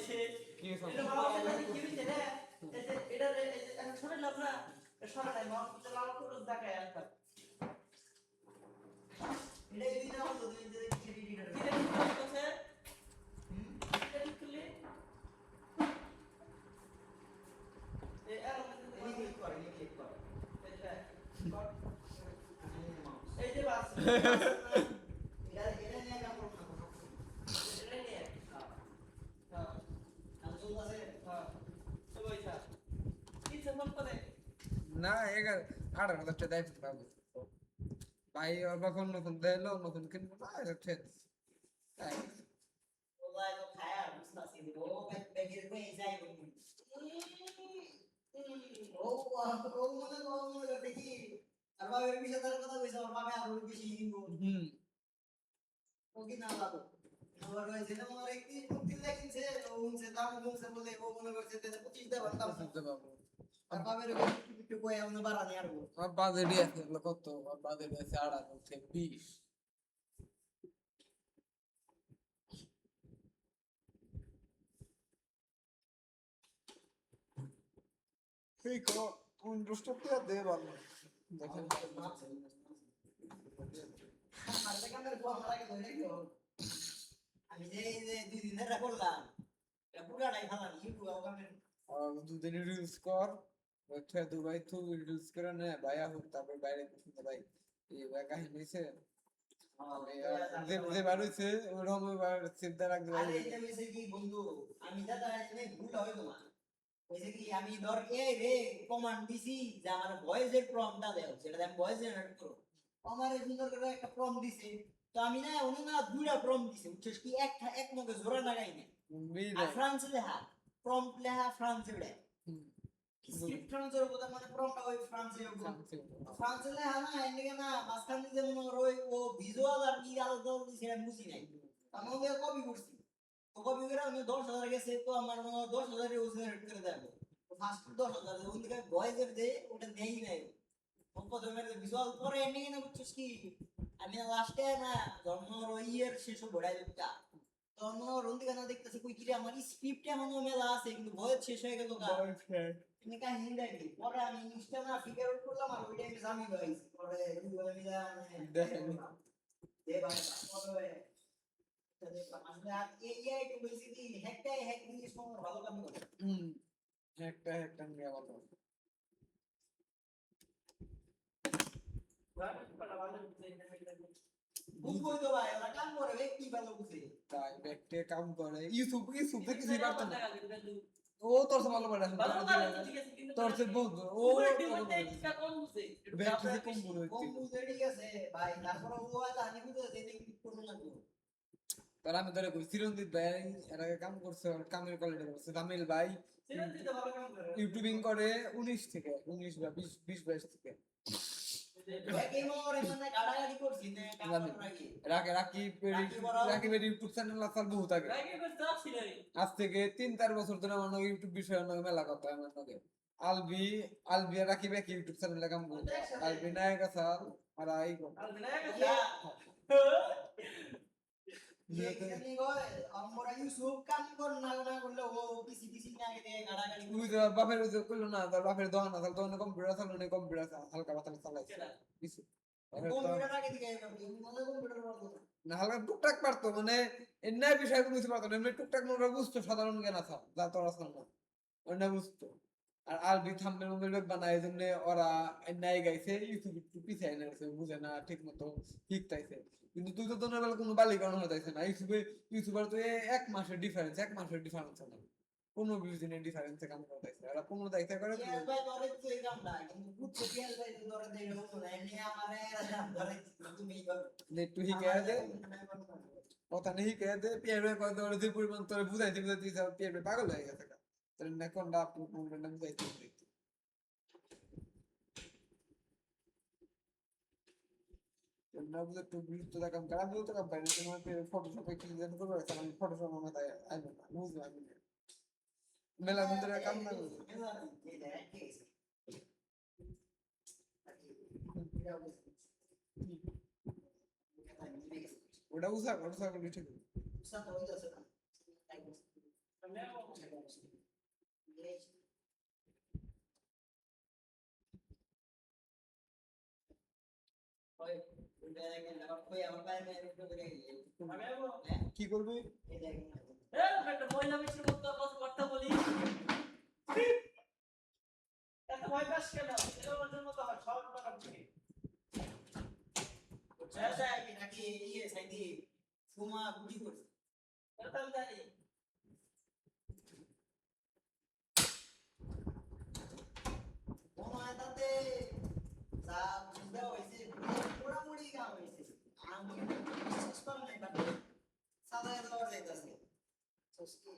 কি সব এটা ভালো আছে নাকি কি হইছে রে এটা সরে লাভ না সরে নাই মাউস তো লাল করে দেখায় আনতা এটা এই না হলো দুই যে কি এডিটর কি আছে এটা লিখলে এই আর এই ক্লিক কর এটা এই যে বাস এটা নিয়ে কাম করব না এটা নিয়ে হ্যাঁ আর চল আছে হ্যাঁ তো ভাইছা কি সম্মান করে না 11,000 টাকা দেয় পাবো ভাই ওর বাবা নতুন দিলো নতুন কিনবো না হচ্ছে ওলাই তো খায়া বুঝতাছি ও ব্যাগের কই যাই বলি ও মনে দেখি আর বাবার বিষয়ে তার কথা কইছে আমার বাবা আরো বেশি কিনবো ও কি না লাভ আমার ওই যেটা আমার একটি কুকিল দেখিনছে ও উনছে দাম কমছে বলে ও মনে করছে যে 25 দেব দাম বুঝতে পারবো আর বাবার একটু কই আমরা বাড়ানি আরবো আমার বাজেটই আছে কত আমার বাজেট আছে 8,000 থেকে 20 ঠিক কোন রুস্টারটা দে ভালো দেখেন মারতে কামের ফোন লাগে ধরে গেল আমি যে দুই দিন ধরে করলাম এটা পুরাটাই ভালো ইউটিউব কামের দুদিন রিলস কর হচ্ছে দুবাই তো রিলস করে না ভাইয়া হোক তারপর বাইরে কিছু ভাই এই কাহিনী হয়েছে যে বার হয়েছে ওরকম চিন্তা রাখতে আরে এটা হইছে কি বন্ধু আমি দাদা এখানে ভুল হয় তোমার হইছে কি আমি ধর এই রে কমান্ড দিছি যে আমার ভয়েসের প্রম্পটটা দাও সেটা আমি ভয়েস জেনারেট করব আমার এই সুন্দর করে একটা প্রম্পট দিছে তো আমি না উনি না দুইটা প্রম্পট দিছে বুঝছিস কি এক মগে জোড়া লাগাই না আর ফ্রান্স লেখা প্রম্পট লেখা ফ্রান্সে উড়ে স্ক্রিপ্ট ট্রান্সফার করতে মানে প্রম্পট ওই ফ্রান্সে ফ্রান্সে লেখা না এদিকে না মাঝখান দিয়ে মনে ওই ও ভিজুয়াল আর কি আলাদা দিছে আমি বুঝি নাই আমি ওকে কপি করছি তো কপি করে আমি 10,000 গেছে তো আমার 10,000 এর ওজনে রেট করে দেব ফার্স্ট 10,000 ওই দিকে ভয়েসের দে ওটা দেই নাই প্রথমে ভিজুয়াল পরে এনে না বুঝছিস কি আমি লাস্টে না জন্ম রইয়ের শেষ বড়াই দিতা তো অন্য রন্দিকা না দেখতেছি কই কিরে আমার স্ক্রিপ্টে এমন মেলা আছে কিন্তু ভয়েস শেষ হয়ে গেল গা এনে কাজ হিন্দা কি পরে আমি ইনস্টা না ফিগার আউট করলাম আর ওই টাইমে জামি গাইছি পরে দুই মিলা দেখেন দে ভাই পরে আসলে আর এই একটু বেশি কি হ্যাক জিনিস তোমার ভালো কাম করে একটা নিয়ে ভালো বুঝবই তো ভাই ওরা কাম করে কি ভালো বুঝে তাই ব্যক্তি কাম করে ইউটিউব থেকে কিছু পারতো না ও তোর সে ভালো পারে তোর সে বহুত ও ব্যক্তি কম বলে কম বুঝে ঠিক আছে ভাই তারপর ও আজ আমি বুঝে যেতে কি করব না তো তার আমি ধরে কই চিরঞ্জিত ভাই এর আগে কাম করছে কামের কোয়ালিটি করছে তামিল ভাই চিরঞ্জিত ভালো কাম করে ইউটিউবিং করে 19 থেকে 19 বা 20 22 থেকে একই মোরে মানে গাড়াগাড়ি করছি না কাম করার আগে রাকিবের ইউটিউব চ্যানেল আছে বহুত আগে আজ থেকে 3-4 বছর ধরে আমার ইউটিউব বিষয়ে মেলা কথা আমার নাকি আলবি আর রাকিব এক ইউটিউব চ্যানেলে কাম করছে আলবি নায়ক আছে আর আই আমি কই আমরা ইউসুফ কাম কর না করলে ও পিসি না আগে গাড়াগাড়ি বাপের কইলো না তার বাপের দোকান আছে দোকানে কম্পিউটার চালানো নেই কম্পিউটার হালকা পাতলা চালাইছে কিছু কম্পিউটার আগে দিকে মনে কম্পিউটার পারতো না হালকা টুকটাক পারতো মানে এমনি বিষয় কোনো কিছু পারতো না এমনি টুকটাক নোরা বুঝতো সাধারণ জ্ঞান আছে যা তোর আছে না অন্য বুঝতো আর আলবি থাম্বনেল মোবাইল বানায় এই জন্য ওরা নাই গাইছে ইউটিউব একটু পিছিয়ে গেছে বুঝে না ঠিক মতো শিখতাইছে কিন্তু তুই তো তোর বেলা কোনো বালি কারণ হতাইছে না ইউটিউবার তো 1 মাসের ডিফারেন্স না কোনো দিনের ডিফারেন্সে কাম করতেছে ওরা 15 তারিখে করে ভাই ধরে তো এই কাম না কিন্তু বুঝছো পিয়াল ভাই ধরে দেই হতো না এমনি আমারে ধরে তুমি করো একটু শিখায় দে কথা নেই শিখায় দে পিয়ার ভাই কত বড় যে পরিমাণ তোরে বুঝাইতে পিয়ার ভাই পাগল হয়ে গেছে তাহলে না কোনটা আপনি কোনটা না বুঝাইতে না বুঝে একটু গুরুত্ব দেখাম কারণ বলতে কাম পাই না তোমার ফটোশপে কি জানি করবে আমি ফটোশপ আমার তাই আইবো না বুঝলাম আমি মেলা মন্দিরে কাম না করবে ওটা উসা করলে ঠিক ওই ওটা দেখেন আবার কই আমার পায়ে মেরে উপরে পড়ে গেছে কি করবি? এই দেখেন একটা মহিলা মিষ্টির মতো কথা বলি এত ভয় পাস কেন এরকম জন্য তো হয় সব টাকা থেকে আচ্ছা কি নাকি ইয়ে সাইদি সুমা গুলি করছে এটা আমি জানি ওমা তাতে যা বুঝা হইছে মোটামুটি কাম হইছে আমি বিশ্বাস করেন না এটা সাদা দেওয়া যাইতাছে সস্তি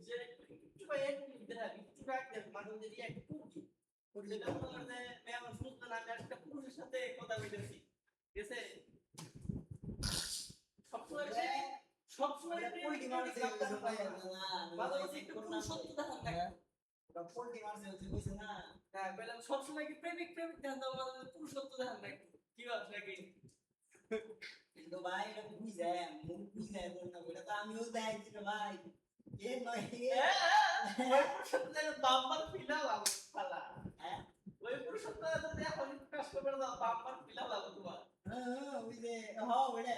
যে একটু ভাই একটু দেখা একটু ব্যাক দেন মানে যে রিঅ্যাক্ট করছি যেটা মনে হয় মেয়ে সুস্থ না আমি একটা পুরুষের সাথে কথা বলতেছি ঠিক আছে সবসময় সবসময় পোল্ট্রি মারছে মাঝে মাঝে একটু পুরুষত্ব দেখান না পোল্ট্রি মারছে কইছে না হ্যাঁ বললাম সবসময় কি প্রেমিক প্রেমিক দেখান দাও মাঝে মাঝে পুরুষত্ব দেখান না কি ভাবছ নাকি কিন্তু ভাই এটা বুঝে মুখ বুঝে না বলে তো আমিও দেখাইছি রে ভাই এ নয় ওই পুরুষত্ব বাম্পার ফিলা লাগো শালা হ্যাঁ ওই পুরুষত্ব তো এখন কষ্ট করে দাও বাম্পার ফিলা লাগো তোমার বুঝে হ্যাঁ ওটা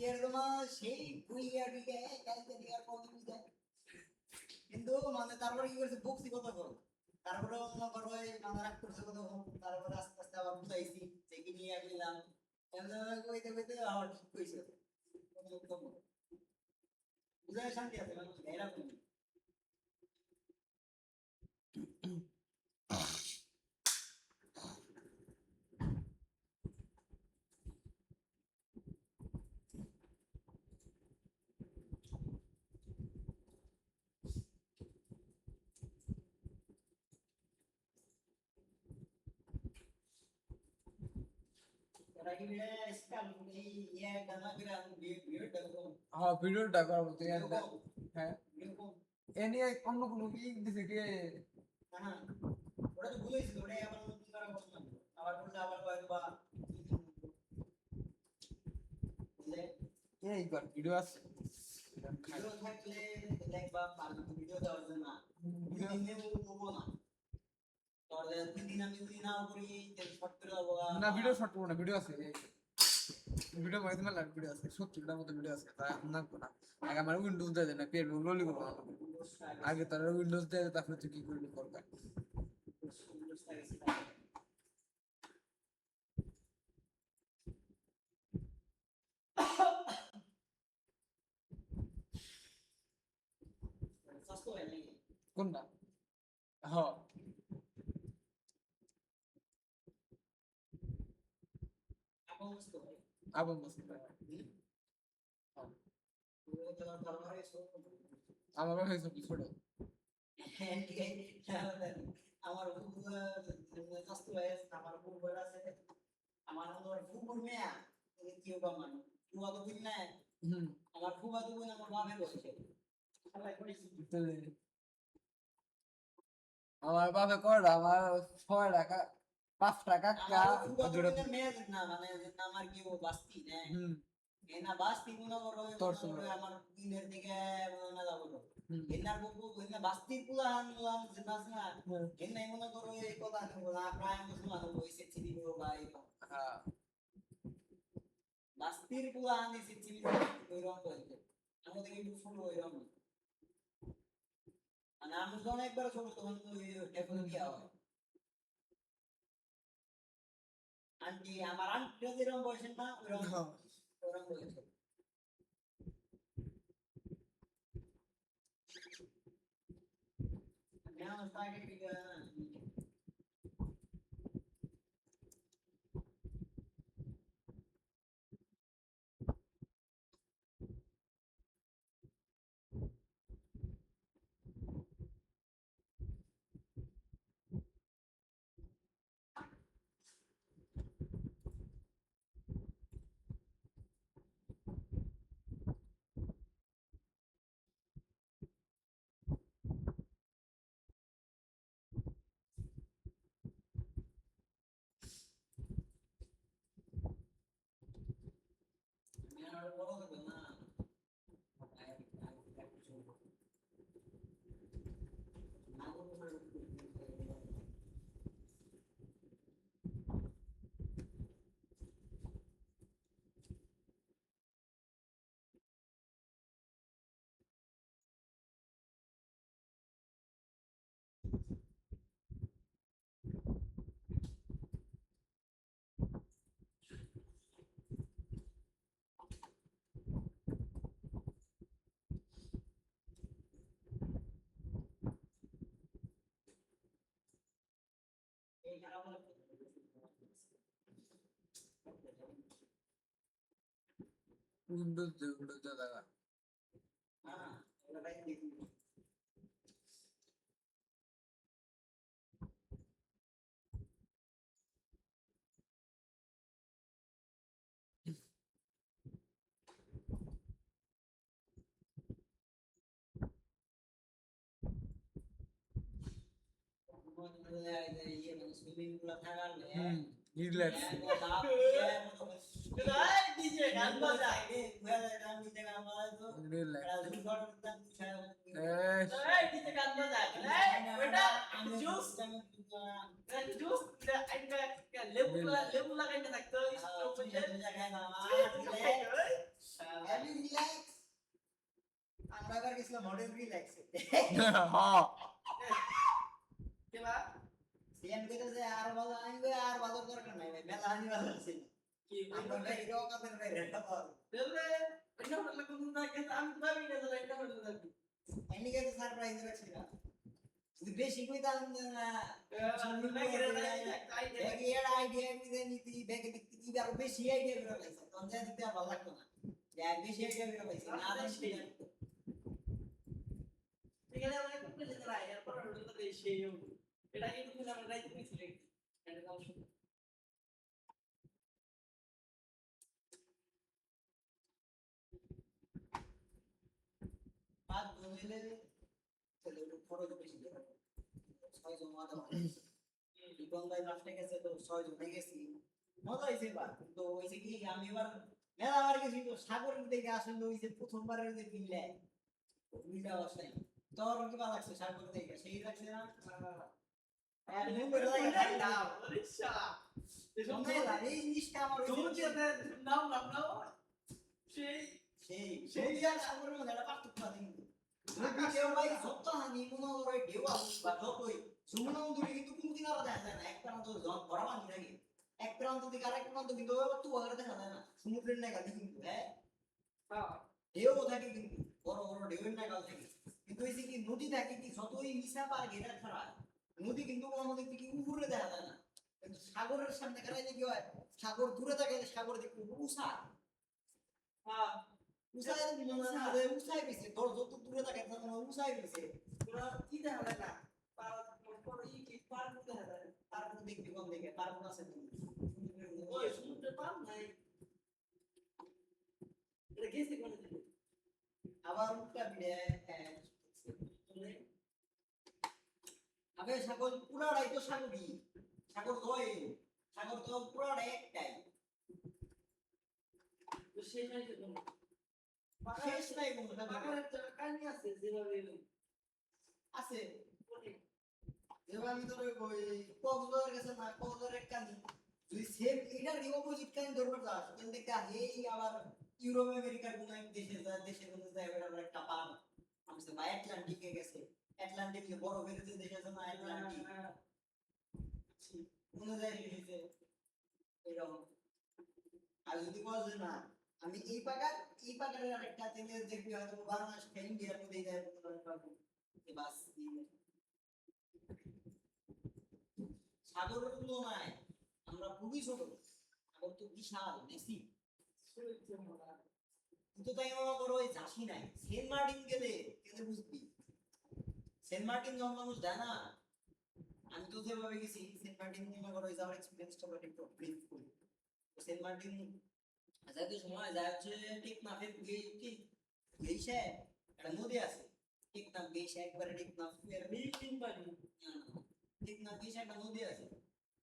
এরকম সেই বুইয়া দিকে কালকে দিকে আর কত বুঝে কিন্তু মানে তারপরে কি করছে বক্সি কত করো তারপরে মনে করো এই মানে রাগ করছে কত তারপরে আস্তে আস্তে আবার বুঝাইছি যে কি নিয়ে গেলাম এমন কইতে কইতে আবার ঠিক কইছে বুঝাই শান্তি আছে মানে এরকম এরা কি স্কাল এই ইয়ে গানা গ্রাম ভিডিও দেখো হ্যাঁ ভিডিওটা করা বলতে হ্যাঁ এরকম এ নিয়ে অন্য কোনো কি দিছে কি হ্যাঁ ওটা তো বুঝাইছিল ওটা আবার নতুন করে বললাম আবার বললে আবার কয়েকবার বুঝলে এই কর ভিডিও আছে ভিডিও থাকলে দেখবা ভালো ভিডিও দেওয়ার জন্য দুদিনে বলবো না তাহলে দুদিন আমি যদি না করি শর্ট করে দেবো না ভিডিও শর্ট করব না ভিডিও আছে ভিডিও মানে তোমার লাইভ ভিডিও আছে 70টার মতো ভিডিও আছে তাই এখন না না আগে আমার উইন্ডোজ দেয় না পেট রোলি করব আগে তার উইন্ডোজ দেয় তারপরে তুই কি করবি করবে স্বাস্থ্য হয় নাকি কোনটা হ্যাঁ এখন বুঝতে পারি আবার বসে আমার হয়েছে ছোট আমার স্বাস্থ্য হয় আমার ফুটবল আছে আমার ফুটবল মেয়া কি হবে আমার ফুয়া তো বুঝ না হুম আমার ফুয়া তো বুঝ আমার বাপের বসে আমার বাপে কর আমার 6 টাকা 5 টাকা কা আমার ফুয়া তো জোড়া বুঝ মেয়া না মানে আমার কি ও বাস্তি না হুম এনা বাস্তি মনে করো তোর আমার দিনের দিকে মনে যাবো হুম এনার বুকু এনা বাস্তির পুলান মুলান জিনাস না এনা মনে করো এই কথা না প্রায় মুসলমান হইছে চিনি বড় ভাই হ্যাঁ বাস্তির পুলান এসে চিনি ওইরকম হইছে আমাদের একটু ফুল ওইরকম মানে আমি যখন একবার ছোট তখন এখন কি হয় আন্টি আমার আন্টি যেরকম বয়সের না ওইরকম হ্যাঁ ওইরকম হয়েছে now it's like উইন্ডোজ জায়গা হ্যাঁ ওটাই দেখি সুইমিং পুল থাকার রিল্যাক্স এই ডিজে গান বাজা রিল্যাক্স এই ডিজে গান বাজা এই বেটা জুস জুস লেবু লাগাইতে থাকতো আমরা এবার গেছিলাম মডেল রিল্যাক্সে হ্যাঁ কেবা সিএম কইতেছে আর ভালো আমি কই আর ভালো দরকার নাই ভাই মেলা হানি ভালো আছে কি আমরা হিরো কাদের বাইরে দেবরে এটা হলো কোন না কে আমি ভাবি না যে এটা হলো না এমনি কে সারপ্রাইজ রাখছি না যদি বেশি কইতাম না ব্যাগে এর আইডিয়া নিতে নিতে ব্যাগে দিতে কি আর বেশি আইডিয়া বের হইছে তখন যা দিতে ভালো লাগতো না যা বেশি আইডিয়া বের হইছে না বেশি এখানে আমরা একটু পেলে যারা এরপর হলো তো সেই এটা কিন্তু আমরা রাইট করেছিলাম এটা কাজ বাদ বলে চলে ফটো তো বেশি দেব 6 জন মাথা ইবন ভাই লাস্টে গেছে তো 6 জন গেছি মজা হইছে বা তো হইছে কি আমি এবার মেলা বার গেছি তো সাগরের দিকে আসলে হইছে প্রথমবারের যে ফিল্লে উইটা অবস্থায় তোর কি ভালো লাগছে সাগর দিকে সেই লাগছে না আর মন করে লাগে না ওরিশা এই জিনিসটা আমার দুজনে নাম সেই সেই আর সাগরের মধ্যে একটা পার্থক্য আছে কিন্তু কেউ ভাই যত হানি মনে করে ঢেউ আসুক বা যতই সমুদ্র কিন্তু কোনদিন আর দেখা যায় না এক প্রান্ত ভরা পানি থাকে এক প্রান্ত থেকে আরেক প্রান্ত কিন্তু তো ওখানে দেখা যায় না সমুদ্রের নাগালে কিন্তু হ্যাঁ ঢেউ থাকে কিন্তু বড় বড় ঢেউয়ের নাগাল থাকে কিন্তু এই যে কি নদী থাকে কি যতই মিশা পার ঘেরা ছাড়া নদী কিন্তু কোনো নদী থেকে উপরে দেখা যায় না কিন্তু সাগরের সামনে গেলে কি হয় সাগর দূরে থাকে সাগর দেখতে উষা উষায় মনে না যে উষায় বেশি তোর যত দূরে থাকে তত উষায় বেশি পুরো কি দেখা যায় না পার পর কি পার দেখা যায় তারপর দেখবি কোন দিকে তারপর আছে ওই সমুদ্র পার নাই এটা গেছে কোন দিকে আবার উল্টা ভিড়ে আবে সাগর পুরাটাই তো সাগরই সাগর নয় সাগর তো পুরাটাই একটাই তো সেই নাই তো শেষ নাই কোনো সাগর পাকার একটা কাহিনী আছে যেভাবে আছে যেভাবে আমি তোর ওই কক্সবাজার গেছে না কক্সবাজারের কানি তুই সেম এটার অপোজিট কানি ধরবে যাস ওখান থেকে এই আবার ইউরোপ আমেরিকার কোন এক দেশে কোন জায়গায় একটা পার আমি সে ভাই আটলান্টিকে গেছে আটলান্টিক যে বড় বেরিয়ে দেশ আছে না আটলান্টিক কোন জায়গায় গেছে এরকম আর যদি বলছ না আমি এই পাকারের আরেকটা তেলে দেখবি হয়তো বাংলাদেশ ইন্ডিয়ার মধ্যে যায় বাস সাগরের তুলনায় আমরা খুবই ছোট সাগর তো বিশাল মেসি কিন্তু তাই মনে করো ওই ঝাঁসি নাই সেন্ট মার্টিন গেলে বুঝবি সেন্ট মার্টিন যখন মানুষ যায় না আমি তো যেভাবে গেছি সেন্ট মার্টিন মনে করো ওই যাওয়ার এক্সপিরিয়েন্সটা একটু ব্রিফ করি সেন্ট মার্টিন যাতে সময় যায় হচ্ছে টেকনাফের গেইসে একটা নদী আছে টেকনাফ গেইসে একবারে টেকনাফের মিটিং পানি টেকনাফ গেইসে একটা নদী আছে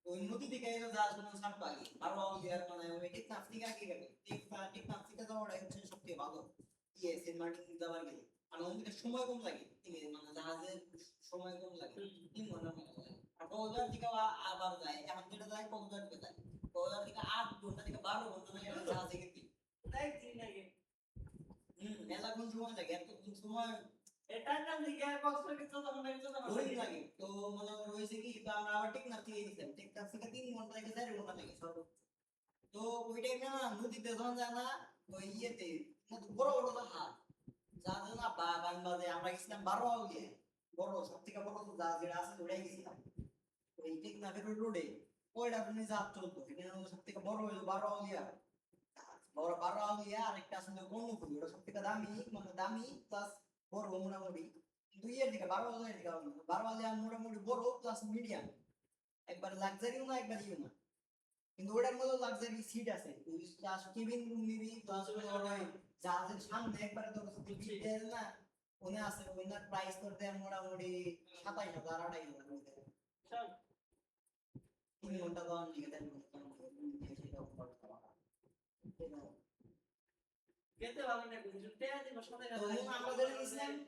ওই নদী থেকে যা কোনো সাপ পাখি আরো ইয়ার মানে ওই টেকনাফ থেকে আগে গেলে টেকনাফ থেকে যাওয়াটা হচ্ছে সবথেকে ভালো সেন্ট মার্টিন যাওয়ার গেলে আর নদীতে সময় কম লাগে মানে জাহাজের সময় কম লাগে 3 ঘন্টা মতো লাগে আর কক্সবাজার থেকে আবার যায় এখন যেটা যায় কক্সবাজার থেকে যায় কক্সবাজার থেকে 8 ঘন্টা থেকে 12 ঘন্টা লাগে জাহাজে গেতে একদিন আগে মেলাক্ষণ সময় লাগে এত সময় এটা না দিকে কক্সবাজার তো তখন একটু বোরিং লাগে তো মনে করো হয়েছে কি তো আমরা আবার টেকনাফ থেকে গেছিলাম টেকনাফ থেকে 3 ঘন্টা থেকে 4 ঘন্টা লাগে সর্বোচ্চ তো ওই টাইমে না নদীতে যখন যায় না ওই ইয়েতে বড় বড় জাহাজ জাহাজ না বাগান বাজে আমরা গেছিলাম 12 দিয়ে বড় সব থেকে বড় তো জাহাজ যেটা আছে ওটাই গেছিলাম ওই টেকনাফের রোডে ওইটা আপনি জাহাজ চলতো এখানে সব থেকে বড় হইলো 12 দিয়া বড় বারো আউলিয়া আরেকটা আছে যে কর্ণফুলী, ওটা সব থেকে দামি, মানে দামি প্লাস বড় মোটামুটি। দুইয়ের দিকে বারো আউলিয়ার দিকে বারো আউলিয়া মোটামুটি বড় প্লাস মিডিয়াম, একবার লাক্সারিও না একবার ইও না। কিন্তু ওটার মধ্যে লাক্সারি সিট আছে, তুই প্লাস কেবিন রুম নিবি প্লাস জাহাজের সামনে একবারে তোর সিট দেয় না, ওনে আছে ওনার প্রাইস তোর দেয় মোটামুটি 27,000 28,000 সব 3 ঘন্টা তো নিয়ে দেন। খেতে ভালো না কিন্তু টেয়া দিব সাথে তো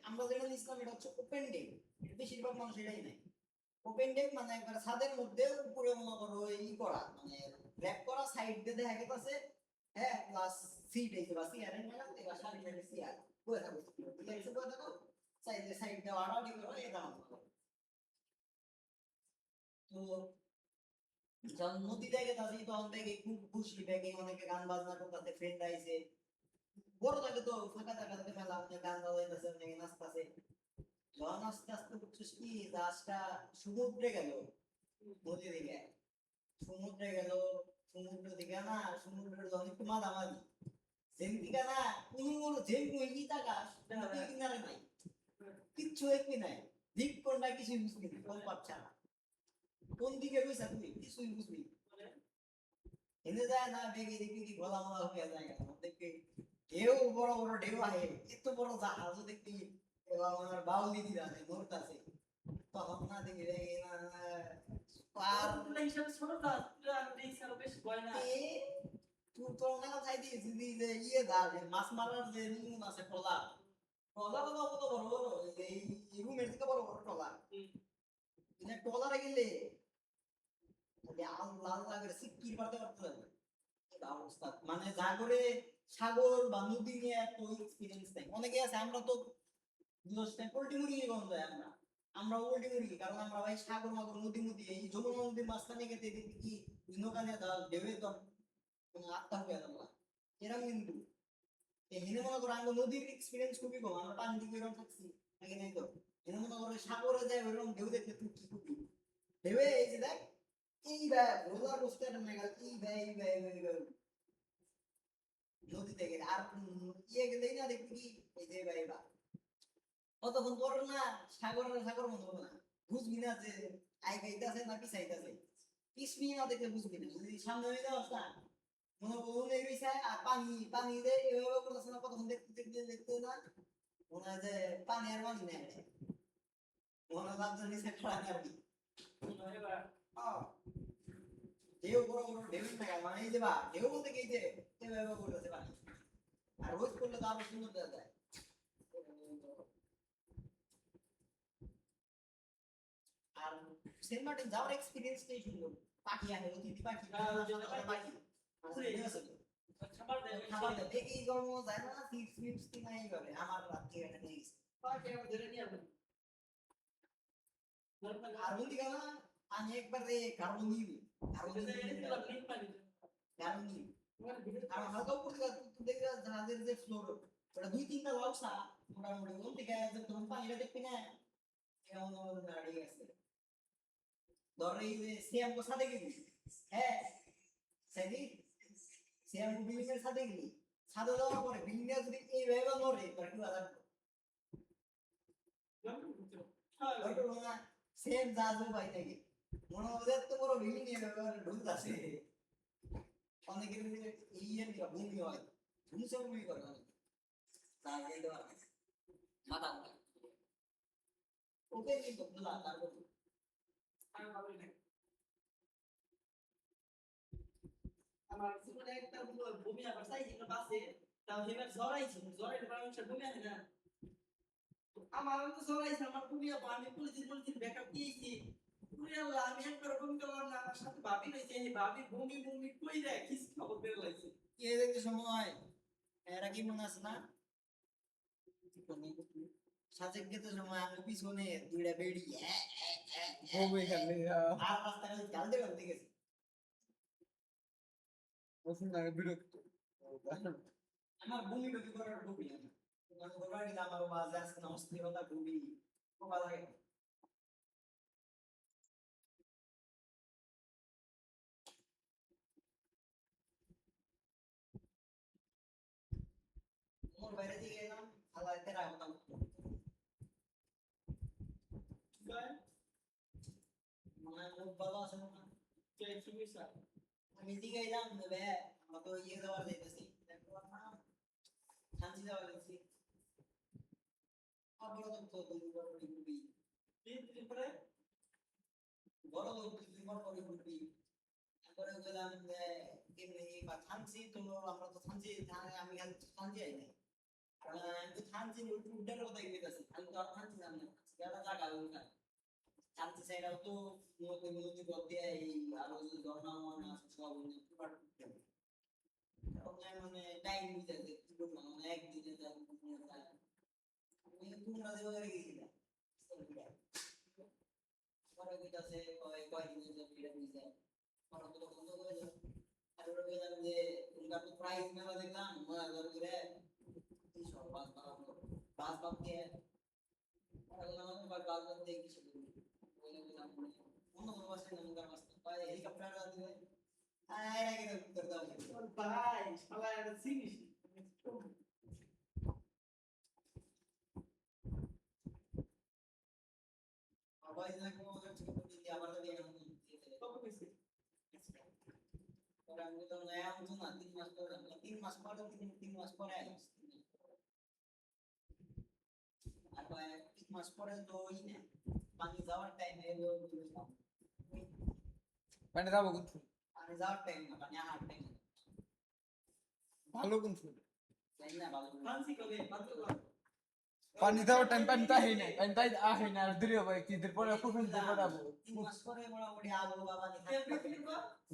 আমরা যেটা নিছিলাম এটা হচ্ছে ওপেন ডেক, বেশিরভাগ মানুষ এটাই নেয়। ওপেন ডেক মানে একবার ছাদের মধ্যে উপরে মনে করো ই করা, মানে র‍্যাপ করা, সাইড দিয়ে দেখা গেছে হ্যাঁ, প্লাস সিট এই যে বাসি আর না এবার সামনে সামনে সিয়ার বসে থাকো, রিল্যাক্সে বসে থাকো, সাইড দিয়ে আড়াআড়ি করো, এটা আমার। তো যখন নদী দেখে তাছি তখন দেখে খুব খুশি, দেখে অনেকে গান বাজনা করতেছে, ফ্রেন্ড আইছে, বড় থাকে তো ফাঁকা থাকা থেকে মেলা, অনেক গান বাজাইতেছে, অনেকে নাচতেছে। যখন আস্তে আস্তে বুঝছিস কি জাহাজটা সমুদ্রে গেল, নদী দিকে সমুদ্রে গেল, সমুদ্র দিকে না, সমুদ্রের জল একটু মাঝামাঝি, যেদিকে না কোনো যেই টাকা কিনারে নাই, কিচ্ছু একই নাই, দিক কোনটা কিছুই বুঝবি না, কোন পাচ্ছা না, কোন দিকে গেছা তুই কিছুই বুঝবি না। এনে যায় না বেগে দেখবি কি গলা মলা হয়ে যায়, দেখবি ঢেউ বড় বড় ঢেউ আহে, এত বড় জাহাজ দেখবি এবার আমার বাউলি দিদা নড়তাছে, তখন না দেখবি পার হিসাবে ছোট কাজ রিক্স আরো বেশি ভয় না তুই তো না চাই দিয়েছি যে ইয়ে দা মাছ মারার যে নিয়ম আছে, টলা টলা বলো কত বড় বড় এই রুমের থেকে বড় বড় টলা, টলারে গেলে লাল লাগের সিকির পারতে পারতে হবে অবস্থা, মানে জাগরে সাগর বা নদী নিয়ে এত এক্সপিরিয়েন্স নাই। অনেকে আছে, আমরা তো পোল্ট্রি মুরগি কম যায়, আমরা পোল্ট্রি মুরগি, কারণ আমরা ভাই সাগর মাগর নদী নদী এই যমুনা নদীর মাঝখানে গেতে দেখি কি নৌকা নিয়ে ঢেউয়ে তো আত্মা হয়ে গেল এরকম। কিন্তু এখানে মনে করো আমরা নদীর এক্সপিরিয়েন্স খুবই কম, আমরা পানি দিকে এরকম থাকছি নাকি নাই, তো এখানে মনে করো সাগরে যায় ওইরকম ঢেউ দেখতে টুকি টুকি ঢেউয়ে এই যে দেখ এই ভাই রোলার কোস্টার মেগা এই ভাই নদী থেকে আর ইয়ে গেলেই না দেখবি কি এই যে ভাই বা কতক্ষণ পর না সাগর মনে হবে না, বুঝবি না যে আই গাইতেছে না পিছাইতেছে, পিছবি না দেখলে বুঝবি না, যদি সামনে হয়ে যাওয়াস না মনে বলে রয়েছে, আর পানি যে এভাবে করতেছে না, কতক্ষণ দেখতে না মনে হয় যে পানি আর পানি নেই, মনে লাগছে নিচে পানি আর কি ঢেউ বড় বড় ঢেউ থাকে, মানে এই যে বা ঢেউ বলতে কি যে এভাবে করতেছে পানি, আর রোজ করলে তো আরো সুন্দর দেখা যায়। আর সেন্ট মার্টিন যাওয়ার এক্সপেরিয়েন্সটাই সুন্দর, পাখি আহে অতিথি পাখি পাখি খাবার দেয় খাবার দেয় দেখি জন্ম যায় না, চিপস কিনাই করে আমার রাত্রি এটা নিয়ে গেছে। পাখি আমি ধরে নিয়ে আসবো আর বন্ধু কেন আমি একবার রে কার্বন নিবি কার্বন নিবি আর আমরা তো উপরে দেখে জাহাজের যে ফ্লোর ওটা 2-3টা লক্সা মোটামুটি ওখান থেকে যখন পানিটা দেখবি না কেমন দাঁড়িয়ে গেছে, ধর এই যে সিয়ামকো সাথে গেলি, হ্যাঁ সেদিন সিয়ামকো বিল্ডিং এর সাথে গেলি, সাথে যাওয়ার পরে বিল্ডিং এর যদি এইভাবে নড়ে তার কি বাধা সেম জাহাজের ভাই নাকি মনে হয় এত বড় বিল্ডিং এর ব্যাপারে ঢুকতেছে, অনেকের এই ভূমি হয় ভূমিসে ভূমি করে তার যেতে পারে মাথা ওকে কিন্তু খোলা তারপর আমার জীবনে একটা ভূমি আবার চাইছিল বাসে, তাও এবার জড়াইতে মানুষের ভূমি আছে না, আমার তো জড়াইছে আমার ভূমি আমি পুলিশ ব্যাকআপ দিয়েছি, আমি একবার ভূমি করলাম না, আমার সাথে ভাবি রয়েছে, ভাবি ভূমি কই দেয় কি খবর বের হয়েছে কে দেখতে সময় এরা কি মনে আছে না সাথে গেতে সময় আমি পিছনে দুইটা বেড়ি হবে এখানে আর রাস্তায় গালতে গালতে গেছে বসুন না বিরক্ত আমার ভূমি ঢুকি করার ভূমি আমি বলবার গেলে আমার বাজে আসছে না অস্থিরতা ভূমি পোকা লাগে বাইরে দিয়ে গেলাম আল্লাহ তেরা কথা মানে লোক ভালো আছে না আমি দিকে এলাম বে আমরা তো ইয়ে যাওয়ার যাইতেছি তারপর না শান্তি যাওয়ার যাইতেছি আবার তো তুমি বড় ঘুরবি বড় তোমার পরে ঘুরবি তারপরে গেলাম যে এমনি বা থানছি তো আমরা তো থানছি আমি খালি থানছি আই নাই আমি তো থানছি উল্টার কথা কইতাছি আমি তো আর থানছি না গেলা জায়গা ওইটা থানছি সেটাও তো নদী নদী পথে এই আরো যে ঝর্ণা মর্ণা আছে সব মানে টাইম দিতে কি বলবো মানে একদিনে যাই আমি তোমরা দেওয়া গেছিলাম পরে কইতাছে কয়দিনে যে ভিড় হয়ে যায় পরে তো বন্ধ করে দিল আর ওরা বললাম যে তোমরা তো প্রাইস মেলা দেখলাম ৯০০০ করে এই সব বাস ভাবতে পরে বললাম আমার বাস ভাবতে কিছু বলে বললাম অন্য কোনো বাসে নাম কার বাস পায় হেলিকপ্টার দিবে আর আগে তো উত্তর দাও ভাই শালা এটা চিনিস আবার না কোনো কিছু দিতে আবার তো দিয়ে আমি কবে কইছিস ওরা আমি তো নয়া হতো না ৩ মাস পরে ৩ মাস পরে ৩ মাস পরে আইস আর ৩ মাস পরে তো ওই না পানি যাওয়ার টাইমে মানে যাবো কোন ফুল পানি যাওয়ার টাইম না পানি আহার টাইম ভালো কোন ফুল তাই না ভালো ফ্রান্সি কবে বাতো পানি যাওয়ার টাইম পানি তাই নাই পানি তাই আহে না আর দূরে ভাই কি দের পরে কুফিন দের পড়াবো ৩ মাস পরে মোটামুটি আবু বাবা নি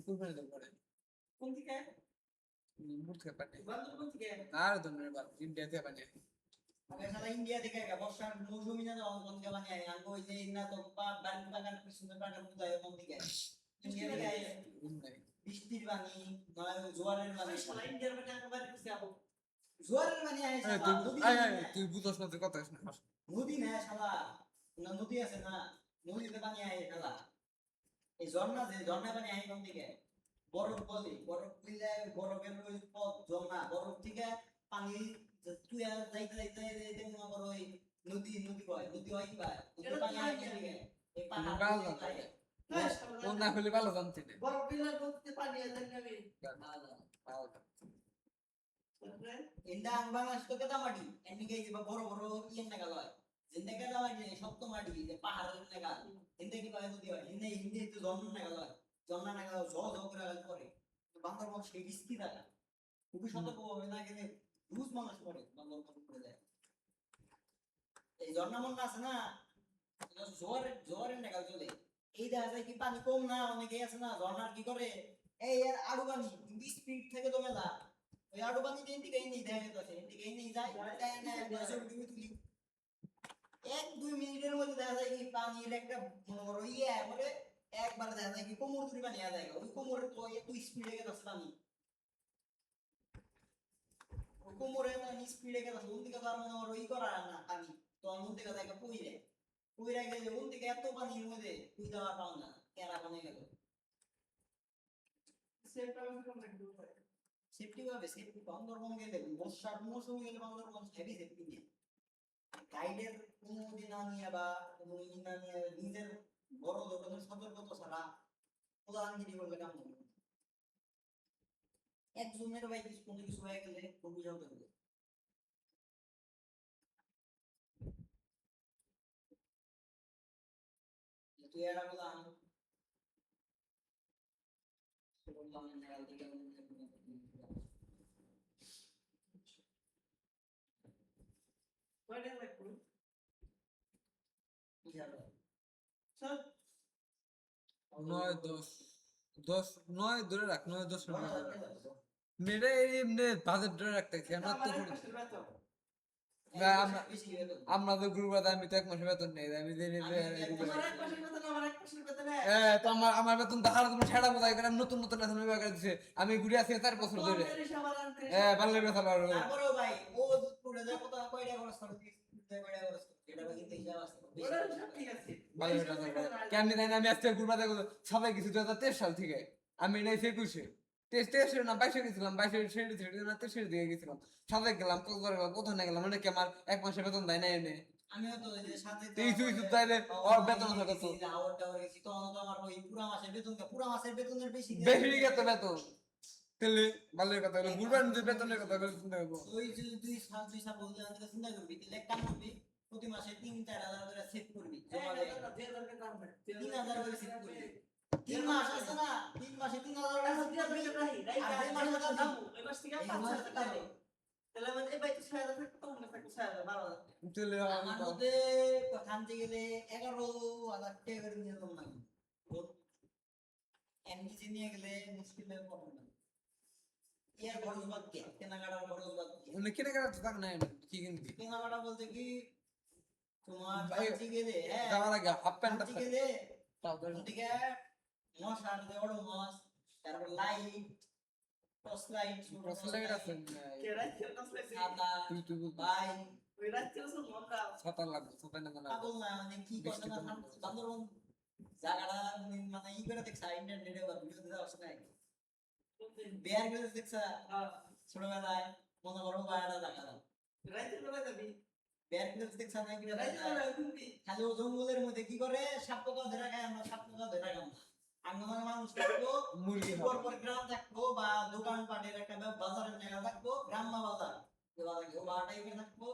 কুফিন দের পড়ে কোন থেকে মুড থেকে পানি বান্দর কোন থেকে আর ধন্যবাদ বাবা ইন্ডিয়াতে পানি আগে সারা ইন্ডিয়া থেকে আগে বর্ষার মৌসুমী না কোন থেকে পানি আয় আঙ্গো ওই যে না তো বাড়ি বাগান পিছনে বাগান কোথায় কোন দিকে ইন্ডিয়া থেকে আয় বৃষ্টির পানি নয় জোয়ারের পানি শালা ইন্ডিয়ার মধ্যে আমি বাড়ি করতে যাবো জোয়ারের পানি আয় তুই বুঝছ না তুই কথা শুনে নদী না শালা না নদী আছে না নদীতে পানি আয় শালা এই ঝর্ণা যে ঝর্ণা পানি আয় কোন দিকে বরফ বলে বরফ পিলে বরফের ওই পথ ঝর্ণা বরফ থেকে পানি তুই আর যাইতে যাইতে যাইতে মনে করো ওই নদী নদী হয় পানি আয় কোন দিকে এই পাহাড় ও না হলে ভালো জানতে না বড় বিলার করতে পানি আছে নাকি ইন্ডা বাংলাদেশ তো কেদা মাটি এমনিকে যে বড় বড় ইয়েন নাগা লয় জিন্দা কেদা মাটি শক্ত মাটি যে পাহাড়ের নাগা ইন্দা কি পায় নদী হয় ইন্দা ইন্দা তো জন্ম নাগা লয় জন্ম নাগা জ জ করে করে বান্দরবন সেই রিস্কি থাকা খুবই সতর্ক হবে না গেলে রুজ মানুষ পড়ে বান্দরবন পড়ে যায় এই ঝর্ণা মন্না আছে না জোয়ারের নাগা চলে এই দেখা যায় কি পানি কম না অনেকে আছে না ঝর্ণার কি করে এই এর আড়ু পানি স্পিড থেকে তো মেলা ওই আড়ু পানি দিন থেকে নেই দেখা যাচ্ছে এদিকে নেই যায় না তুমি তুলি ১-২ মিনিটের মধ্যে দেখা যায় কি পানির একটা মনে করো ইয়ে করে একবার দেখা যায় কি কোমর ধরে পানি আ যায় ওই কোমরে তো এত স্পিডে গেছে পানি ওই কোমরে পানি স্পিডে গেছে ওই দিকে তার মনে করো ই করা না পানি তো ওই দিকে যায় পুইরে গেলে ওই দিকে এত পানির মধ্যে পুই দেওয়ার পাও না কেরা পানি গেল সেটা আমি কোন রাখবো সেফটি ভাবে সেফটি বান্দরবন গেলে বর্ষার মৌসুমে গেলে বান্দরবন হেভি সেফটি নিয়ে গাইডের অনুমতি না নিয়ে বা কোনো ই না নিয়ে নিজের বড় ধরনের সতর্কতা ছাড়া উদাহরণগিরি করলে কাম হবে একজনের ভাই কিছু কোনো কিছু হয়ে গেলে খুবই যাবে তুই এরা বললাম বললাম দিকে কয়টা রাখবো কি হবে সব ৯-১০ ধরে রাখ ৯-১০ মেরে এমনি বাজেট ধরে রাখতে আমরা তো আমরা তো গ্রুপ আমি তো ১ মাসের বেতন নেই আমি তো আমার বেতন দেখার তুমি ছেড়া বোঝাই করে নতুন নতুন বেতন বিভাগ দিছে আমি ঘুরে আসি ৪ বছর ধরে বাংলা বেতন তারপরেও ভাই ও পুরো যা কত কয়টা খরচ করতে কয়টা খরচ করতে এটা কিন্তু হিসাব আছে ঠিক আছে কেমনি তাই না আমি আজকে ঘুরবা দেখো সবাই কিছু ২০২৩ সাল থেকে আমি নাই ২১ তেইশে না 22 গেছিলাম, 22 ছেড়ে না 23 দিকে গেছিলাম। সাথে গেলাম কক্সবাজার কোথায় গেলাম মানে কি আমার 1 মাসের বেতন দেয় না এনে। আমিও তো ওই যে সাথে তো তেইশ আমার উইশ তাইলে ওর বেতন ওই থাকে তো গেছি, আওয়ার টাওয়ার গেছি, তখন তো আমার ওই পুরা মাসের বেতনের বেশি দিয়ে বেশি দিছে। গেছে বেতন। তাহলে ভালোই কথা হলো, বুড়বান যে বেতনের কথা বলে চিন্তা করবো। ওই যে দুই সাল বলতে আমাকে চিন্তা করবি, তাহলে এক কাম করবি, প্রতি মাসে 3-4 হাজার করে সেভ করবি, জমা দে। 3,000 করে সেভ করবি। 3 মাস আছে না, 3 মাসে 3,000 করে সেভ করবি। আর 2 মাসে টাকা দিবি। এই মাসে টাকা দিবি। তাহলে আমার মতে আনতে গেলে 11,000 টাকা করে নিয়ে যেতাম না। এমনিতে নিয়ে গেলে মুশকিল হয়ে পড়বে না। ইয়ার খরচ বাদ দিয়ে, কেনাকাটার খরচ বাদ দিয়ে। উনি কিনে গেলে তো থাকে না কি কিনবি কেনাকাটা বলতে কি তোমার ভাই, আনতে গেলে, হ্যাঁ যাওয়ার আগে হাফ প্যান্ট আনতে গেলে ওদিকে মশার যে বড় মাছ, তারপর লাইট, টর্চ লাইট, ছাতা, তুই তুই ভাই ছাতা লাগবে, ছাতা না না পাগল না মানে কি করবে না বান্দরবন জায়গাটা মানে ই করে দেখছা ইন্টারনেটে বা ভিডিওতে দেওয়া নাই, বেয়ার গ্রিলস দেখছা ছোটবেলায়, মনে করো বায়াটা দেখা দাও, বেয়ার গ্রিলস দেখছা না খালি ও জঙ্গলের মধ্যে কি করে সাপ পোকা ধরে খায়, আমরা সাপ পোকা ধরে খাই না, আঙ্গমার মানুষ থাকবো, মুরগি পর পর গ্রাম থাকবো বা দোকান পাটের একটা বাজারের জায়গা থাকবো, গ্রাম্য বাজার বা টাইপের থাকবো,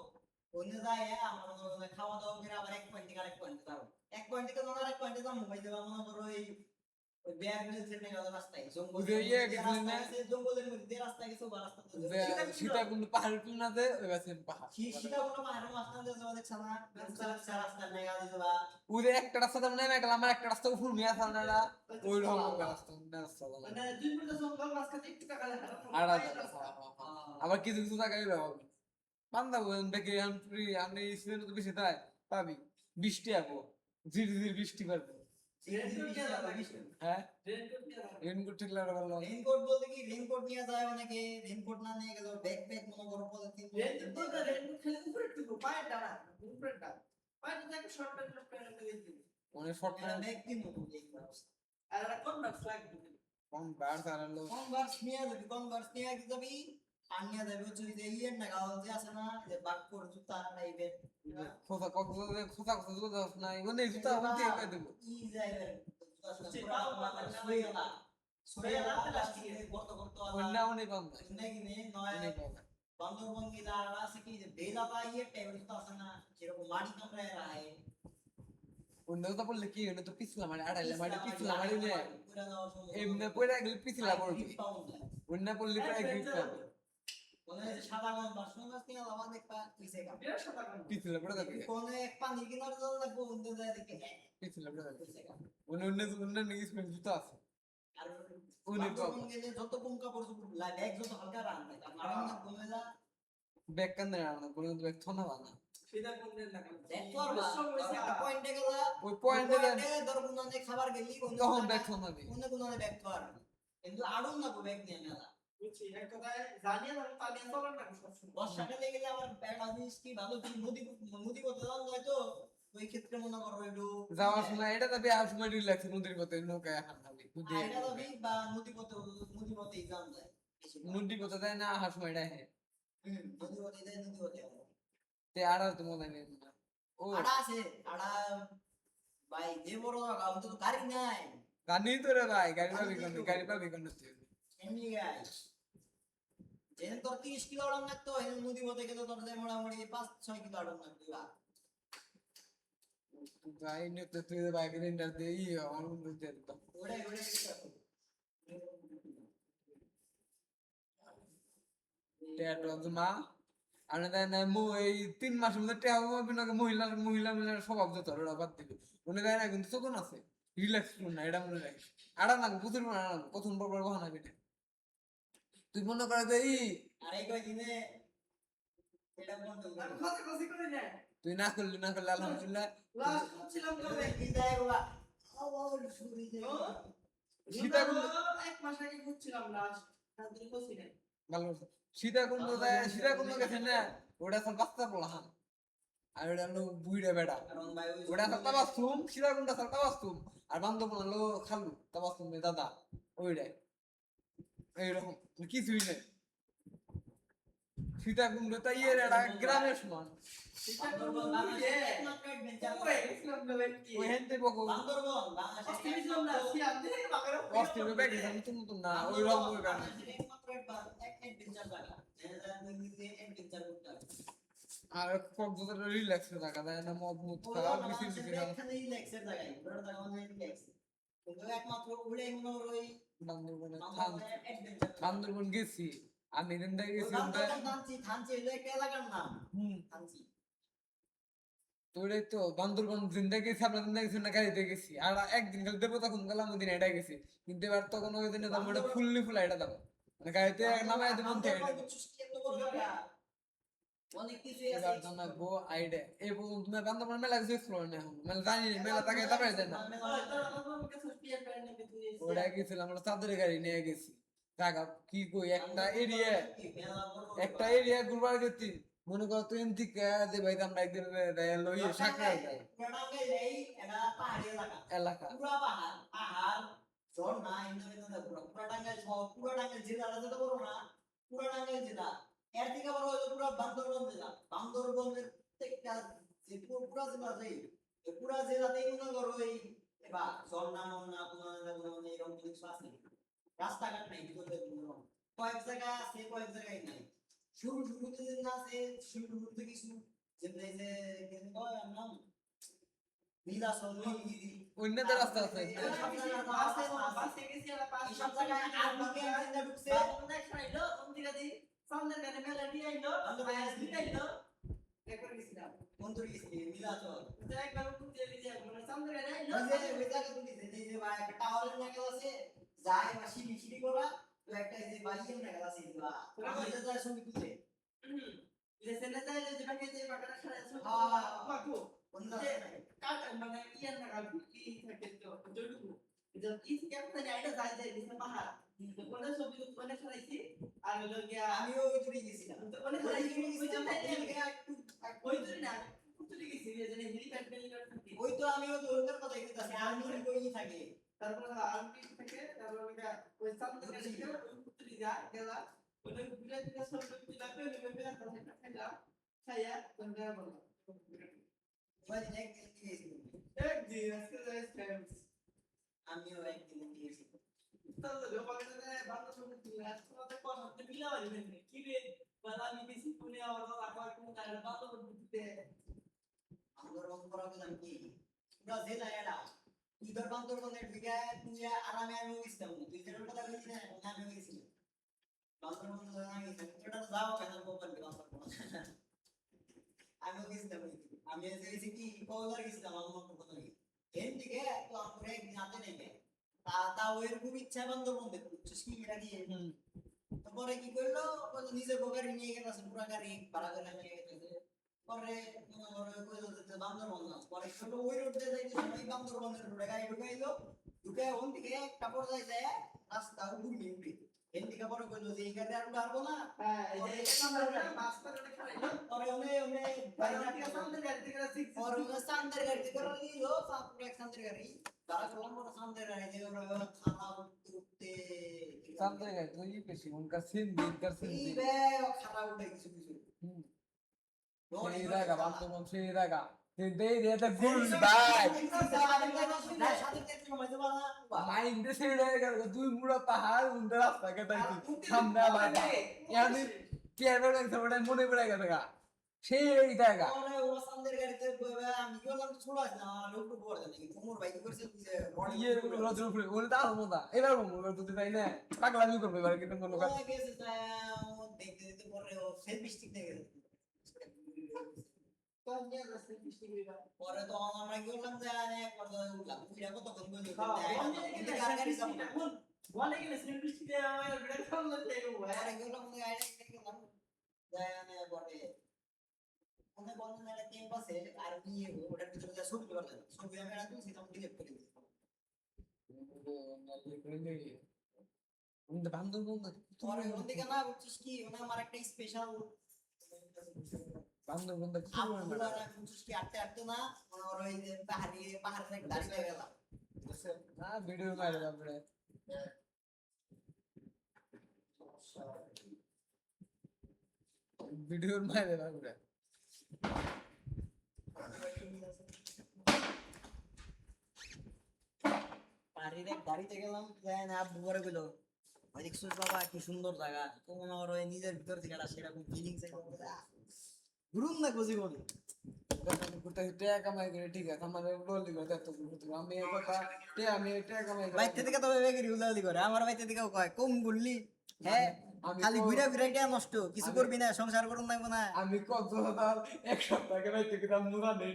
অন্য যায় আমরা মনে করো খাওয়া দাওয়া করে আবার 1 পয়েন্ট থেকে আরেক পয়েন্ট যাবো, 1 পয়েন্ট থেকে ধরো আরেক পয়েন্টে যাবো, মোবাইল দেওয়া মনে করো ওই বেয়ার গ্রিলস এর নেই রাস্তায় ওই যে গেছিলেন না? জঙ্গলের মধ্যে দিয়ে রাস্তায় গেছে বা রাস্তা সীতাকুণ্ড পাহাড় তুলনাতে ওই গাছে পাহাড় সেটা কোনো পাহাড়ের মাঝখান দিয়ে যাওয়া দেখছ না, রাস্তা নেই আদি যাবা ওই যে একটা রাস্তা তো নেমে গেলাম, আমার একটা রাস্তা উপর মিয়া থানা না ওই রকম রাস্তা রাস্তা আবার কিছু কিছু জায়গায় যাবো বান্ধব দেখে আমি সিলেট তো বেশি তাই পাবি বৃষ্টি আবো ঝির ঝির বৃষ্টি পারবো হ্যাঁ রেনকোট ঠিক লাগা ভালো রেইনকোট বলতে কি রেইনকোট নিয়ে যায় অনেকে, রেইনকোট না নিয়ে গেল ব্যাকপ্যাক মনে করো পলিথিন মানে শর্ট ব্যাগ কিনবো কম বার সারা লোক কনভার্স নিয়ে যাবি আর নিয়ে যাবি হচ্ছে ওই যে ইয়ের না গাও যে আছে না যে বাক্কর জুতা টাইপের খোসা খোসা খোসা জুতা নাই মানে জুতা উঠে এনে দেবো ই যাইবে অন্য অনেক কম বান্দরবন গেলে আর আছে কি যে বেলা পাইয়ে টেবিল তো আছে না যেরকম মাটি কামড়ায় রায় অন্য জুতা পড়লে কি অন্য তো পিছলা মানে আড়াইলে মানে পিছলা মানে নে এমনি পড়ে গেলে পিছলা পড়বে অন্য পড়লে প্রায় গ্রিপ পাবে সাদা গম বাসন গাছ নিয়ে লাভা দেখবা কিসে গা পিছলা পড়ে যাবে কোন এক পানি কিনার জল লাগবো অন্য যায় দেখে পিছলা পড়ে যাবে অন্য নিগিস করে জুতা আছে আর অনেক বান্দরবন গেলে যত কম কাপড় ব্যাগ যত হালকা রাখবে কারণ না কমে যা ব্যাগ কান্দে না কোনো ব্যাগ থনা বানা দেখো আর পয়েন্টে গেলা ওই পয়েন্টে দরগুনানে খাবার গেলি তখন ব্যাগ থনা দিই অন্য কোনো ব্যাগ তো আর কিন্তু আড়ুন না ব্যাগ নিয়ে মেলা বর্ষাকালে গেলে আমার ব্যাগ জিনিস কি ভালো কি নদী পথে যাওয়া যায় তো ওই ক্ষেত্রে মনে করো একটু যাওয়ার সময় এটা তো বিয়ার সময় রিল্যাক্স নদীর পথে নৌকায় হান খালি আইডা যাবি বা নদী পথেই যাওয়া যায় নদী পথে যায় না আহার সময় এটা হ্যাঁ নদী পথে যায় নদী পথে তে আর তো মনে নেই ও আড়া আছে আড়া ভাই যে বড় গাও তো গাড়ি নাই গানি তো রে ভাই গাড়ি পাবি কোন এমনি গাই যেন তোর 30 কিলো আড়ন লাগতো এই নদী পথে গেলে তোর যায় মোটামুটি 5-6 কিলো আড়ন লাগতো যাই নিতে তুই বাইক রেন্ডার দে ই অন দে তো ওড়ে টেটো জমা আনে দেয় না এই 3 মাসের মধ্যে টেয়া বিনাকে মহিলা স্বভাব যত ওরা বাদ দিবে উনি দেয় না কিন্তু চোদন আছে রিল্যাক্স করুন না এটা মনে রাখিস আড়া না বুঝুন না প্রথম পর বহানা বেটে তুই মনে করে যে আর এই কয়দিনে এটা বন্ধ তুই না করলি আলহামদুলিল্লাহ সীতাকুণ্ড ভালো সীতাকুণ্ড গেছে না ওটা সব বাচ্চা পড়া আর ওটা হলো বুইড়া বেড়া ওটা সব তাবাসুম সীতাকুণ্ড সব তাবাসুম আর বান্ধব হলো খালু তাবাসুম দাদা ওইটাই এইরকম কিছুই নেই সীতাকুণ্ড তাই এর একটা গ্রামের সমান বান্দরবন বাংলাদেশের একমাত্র adventure park। ওই হেনতে বকো বান্দরবন বাংলাদেশের অস্ট্রেলিয়া না সিয়াম দেখে বাগের অস্ট্রেলিয়া ব্যাগ নতুন নতুন না ওই রকম ওই ব্যাগ বাংলাদেশের একমাত্র adventure জায়গা যেটা নিজে adventure করতে হবে। আর কক্সবাজার রিল্যাক্স থাকা যায় না মদ মুদ খাওয়া মিছিল টিছিল খাওয়া। এখানে রিল্যাক্সের জায়গা পুরো জায়গা মানে রিল্যাক্স কিন্তু একমাত্র ওগুলাই মনে হয় ওই বান্দরবনে বান্দরবনের adventure park। বান্দরবন গেছি আমি এখান থেকে ওই গেছি বান্দরবন থানচি হলো একটা এলাকার নাম হুম থানচি। তো ওটাই তো বান্দরবন জিন্দা গেছি আমরা জিন্দা গেছি না গাড়িতে গেছি আর একদিন খালি দেবো তখন গেলাম ওই দিন এটা গেছি কিন্তু এবার তখন ওই দিনে দাম ওটা ফুললি ফুল এটা দাম মানে গাড়িতে নামাই দেবো বান্দরবন বুঝছিস কি এত বড় জায়গা? অনেক কিছুই আছে এবার জানাবো আইডিয়া এই পর্যন্ত তুমি বান্দরবন মেলা কিছু এক্সপ্লোর না এখন মেলা জানি না মেলা তাকে তারপরে যায় না ওটা গেছিলাম আমরা চাঁদের গাড়ি নিয়ে গেছি জায়গা কি কই একটা এরিয়া ঘুরবার গেছি মনে করো তুই এমন থেকে যে ভাই আমরা একদিন লইয়ে সাকরা যায় এলাকা রাস্তাঘাট নাই কয়েক জায়গায় আছে কয়েক জায়গায় নাই শুরুতে যেদিন আছে শুরুতে কিছু যেমন এই যে কেন কয় আমার নাম নীলাচল নীলগিরি অন্যদের রাস্তা আছে এইসব জায়গায় আর্মি ক্যাম্প যেটা ঢুকছে মন্দির গেছি নীলাচল ওই যে ওই জায়গা তুলিছে এই যে ভাই একটা টাওয়ারের নাকাল আছে যায় বা সিঁড়ি সিঁড়ি করা তো একটা এই যে বাড়ির নাকাল আছে বা আমাদের যায় ছবি তুলে কোন জায়গায় নাই মানে ইয়ার না কাল কি থাকে তো যতটুকু যদি কেমন জানি আইটা যায় যায় দিছে পাহাড় তো কোনে ছবি কোনে ছড়াইছি আর হলো গিয়া আমিও ওই দূরে গেছিলাম তো কোনে ওই ছড়াইছি দূরে গেছিলাম একটু ওই দূরে না কুতুরি গেছি যে হেলিপ্যাড বেলিগার থাকে ওই তো আমিও তো ওটার কথা কইতাছি আর্মি কই থাকে তারপর আর্মি থেকে তারপর ওই সামনে থেকে ওই কুতুরি যায় গেলা ওই ঘুরে ঘুরে সব কিছু লাগবে ওই বেলা তাহলে খাইলা খাইয়া তোমরা বলো ওই একদিন গেছিলাম একদিন আজকে যাই ফ্রেন্ডস আমিও একদিন গেছিলাম তাহলে লোকালতে বাংলা শব্দ কি আসলে কোন হতে বিলা বলি কি রে বালা আমি বেশি কোনে আর আবার কোন কারণে বাংলা বলতে আমরা রং করা গেলাম কি পুরা জেলা এলা ইদার বান্দরবনের দিকে তুই আরামে আমি গেছিলাম তুই যেটা কথা বলছিস না আমি গেছিলাম বান্দরবন আমি এটা যাও কেন গোপাল বান্দরবন আমি গেছিলাম আমি এসে গেছি কি কওলার গেছিলাম আমার কথা নেই এর দিকে তো আমরা একদিন হাতে নেবে তা ওই খুব ইচ্ছা বান্দরবন দেখতে বুঝছিস কি এটা দিয়ে তারপরে কি করলো বলে নিজের গাড়ি নিয়ে গেল পুরা গাড়ি ভাড়া করে নিয়ে গেছে পরে কইলো যে বান্দরবন না পরে ছোট ওই রোড দিয়ে যাইতে সবাই বান্দরবনের রোডে গাড়ি ঢুকাইলো ঢুকে ওন থেকে কাপড় যাই যায় রাস্তা ঘুরবি উঠবি এর দিকে পরে কইলো যে এই গাড়ি আর উঠাবো না হ্যাঁ এই যে আমরা মাস্টার খাইলো পরে ওনে সামনে গাড়ি থেকে শিখছি পরে ওনে সান্দের গাড়ি করে দিলো সাপুর এক সান্দের গাড়ি তারা করলাম বড় সান্দের গাড়ি যে ওরা খানা উঠতে সামনে গেছে তুই বেশি উনকা সিন এই বে খানা উঠে কিছু কিছু সেই জায়গা বান্দরবন সেই জায়গা দেই রে গুল বাই মাইন্ডে সেই জায়গা দুই মুড়া পাহাড় উন্ডা রাস্তা কেটাইছি সামনে আবার ইয়ানি কেন লাগছে ওটা মনে পড়ে গেছে গা সেই জায়গা ইয়ে রোজ উপরে ওরে দাও মজা এবার মনে তুই তাই না পাগলামি করবে এবার কিন্তু কোনো কথা পরে তো আমরা কি করলাম যে উঠলাম উঠে কতক্ষণ বলে গেলে সিম্পলিসিটি আমার ভিডিও কল করতে হবে পরে গেলাম গেলাম যায় পরে ওনে বললেন না ক্যাম্প আছে আর কি ওটার ভিতরে যা ছবি তোলা ছবি আমি রাখছি সেটা আমি ডিলিট করে দিই বান্দরবন পরে ওন থেকে না বুঝছিস কি ওনা আমার একটা স্পেশাল বান্দরবন আপনারা বুঝছিস কি আটতে আটতে না ওর ওই যে পাহাড়ের এক দাঁড়ি হয়ে গেলাম না ভিডিও মারে বাপরে ভিডিওর মাইরে লাগবে বাড়ির এক গাড়িতে গেলাম যাই না আব্বু করে কইলো ওই দেখছিস বাবা কি সুন্দর জায়গা তো মনে করো এই নিজের ভিতর থেকে একটা সেরকম ফিলিংস ঘুরুন না খুঁজি বলি টাকা কামাই করে ঠিক আছে আমার বললি করে এত ঘুরতে আমি এই কথা আমি টাকা কামাই করে বাইতে থেকে তবে বেগের উলাউলি করে আমার বাইতে থেকে কয় কম ঘুরলি হ্যাঁ আমি খালি তো- ঘুরে ঘুরে টাকা নষ্ট কিছু করবি না সংসার করুন লাগবো না আমি কত হাজার এক সপ্তাহ আগে বাইতে গেলাম মুরা নেই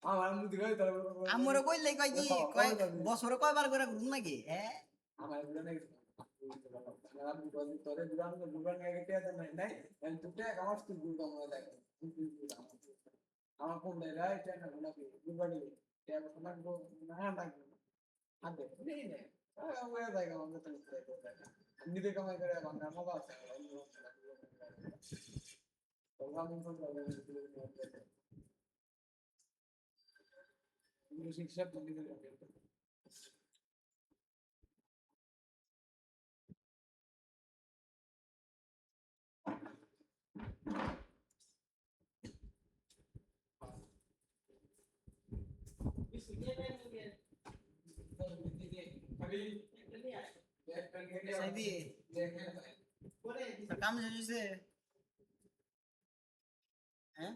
আমার মুদি করে তারপর আমার কইলে কয় কি কয় বছরে কয়বার করে ঘুরুন নাকি হ্যাঁ আমার এগুলো নেই আমি বলি তোরে দুরান দুরান আগে টিয়া নাই নাই আমি তো টাকা আমার তুই গুলো আমরা দেখ আমার ফোন দেয় রাই টাকা না কি দুবানি টাকা না গো না না আগে নেই নেই ওয়া দেখ আমাকে তো নিজে কামাই করে বাংলা মজা আছে প্রোগ্রামিং করতে শিক্ষা দিতে সাইদি তোর কাম শেষ হইছে হ্যাঁ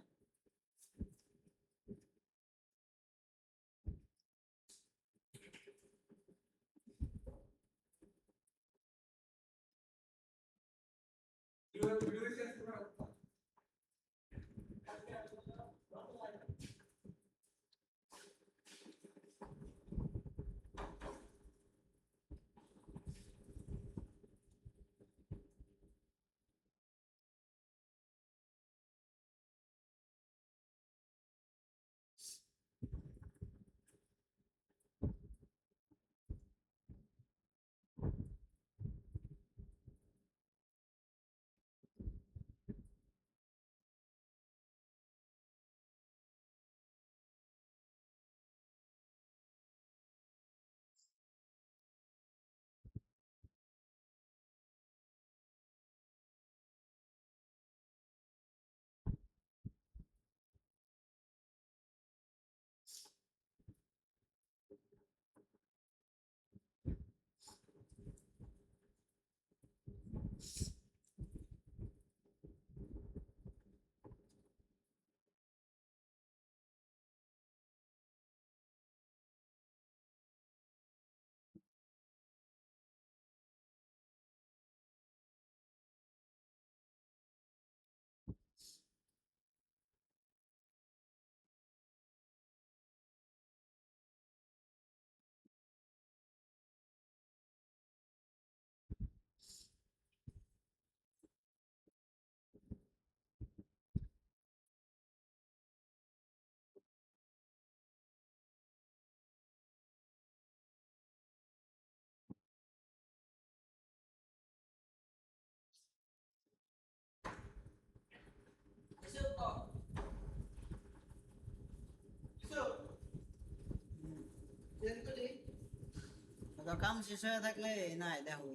তোর কাম শেষ হয়ে থাকলে না দেখো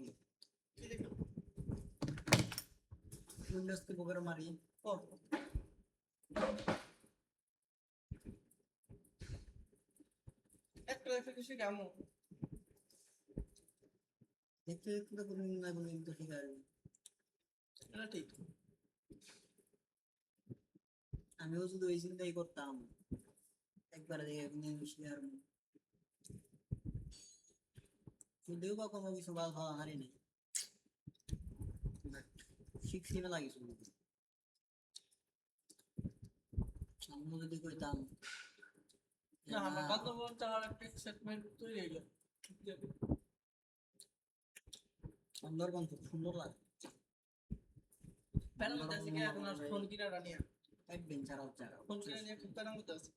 উইন্ডোজকে পোকার মারি একটা কিছু কেমন দেখতে দেখতে তো কোনো না কোনো দিন তো ঠিক আছে এটা ঠিক আমিও শুধু ওই চিন্তাই করতাম একবারে দেখে শিয়ার যদিও বা কোনো কিছু ভালো ভালো হারিনি শিখছি না লাগিস আমিও যদি কইতাম না আমার বান্ধবন চাওয়ার একটা সেগমেন্ট তৈরি হয়ে গেল সুন্দরবন খুব সুন্দর লাগে প্যারা মধ্যে আছে কি এখন আর ফোন কিনা রানিয়া অ্যাডভেঞ্চার হচ্ছে ফোন কিনা নিয়ে খুব প্যারা মধ্যে আছে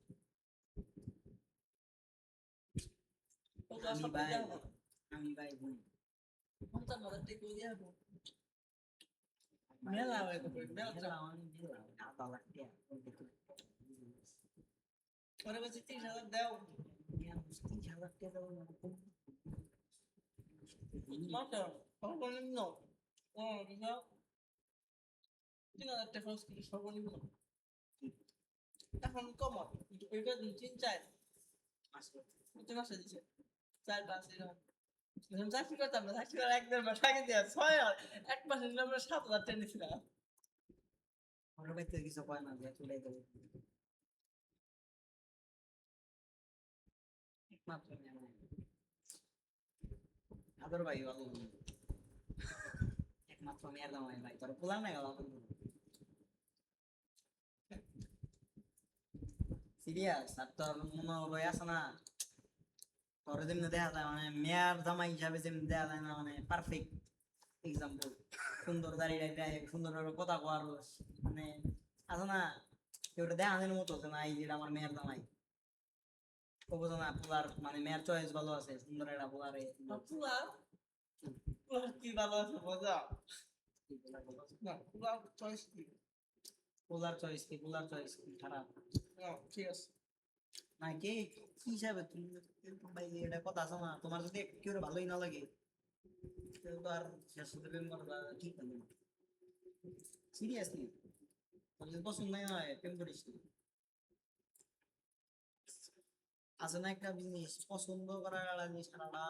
ও তো আমি সব ভাই দেওয়া হবে আমি ভাই বোন 50,000 টাকা করে দেওয়া হবে মেলা হয় তো মেলা আধা লাখ টাকা পরে বলছি 30,000 দাও মাত্র খবর বলেন না ও না 3000 টাকা খরচ করে সর্বনিম্ন এখন কমন এটা 3-4 আসলে প্রতি মাসে দিছে 4-5 এরকম যখন চাকরি করতাম না চাকরি করার 1-1.5 মাস আগে দেওয়া 6 এক মাসের জন্য আমরা 7,000 টাকা নিয়েছিলাম আমার বাইতে কিছু কয় না যে চলে গেল একমাত্র আদর ভাই ভালো একমাত্র মেয়ের দাম ভাই তোর পোলা না গেল সিরিয়াস আর তোর মনে হয় আছে না তোর যেমনি দেখা যায় মানে মেয়ার জামাই হিসাবে যেমনি দেখা যায় না মানে পারফেক্ট এক্সাম্পল সুন্দর দাঁড়িয়ে দেয় সুন্দর কথা কওয়ার মানে আছে না কেউটা দেখানোর মতো যে না এই যেটা আমার মেয়ের জামাই কবো না পোলার মানে মেয়ের চয়েস ভালো আছে সুন্দর একটা পোলারে পুরা পুরা কি ভালো আছে মজা না পুরা চয়েস কি পোলার চয়েস কি খারাপ না ঠিক আছে না কে কি হিসাবে তুমি ভাই এটা কথা আছে না তোমার যদি কেউ ভালোই না লাগে কেউ তো আর শেষ হতে প্রেম করা ঠিক না সিরিয়াসলি তোর যদি পছন্দ না হয় প্রেম করিস না আছে না একটা জিনিস পছন্দ করার একটা জিনিস সারাটা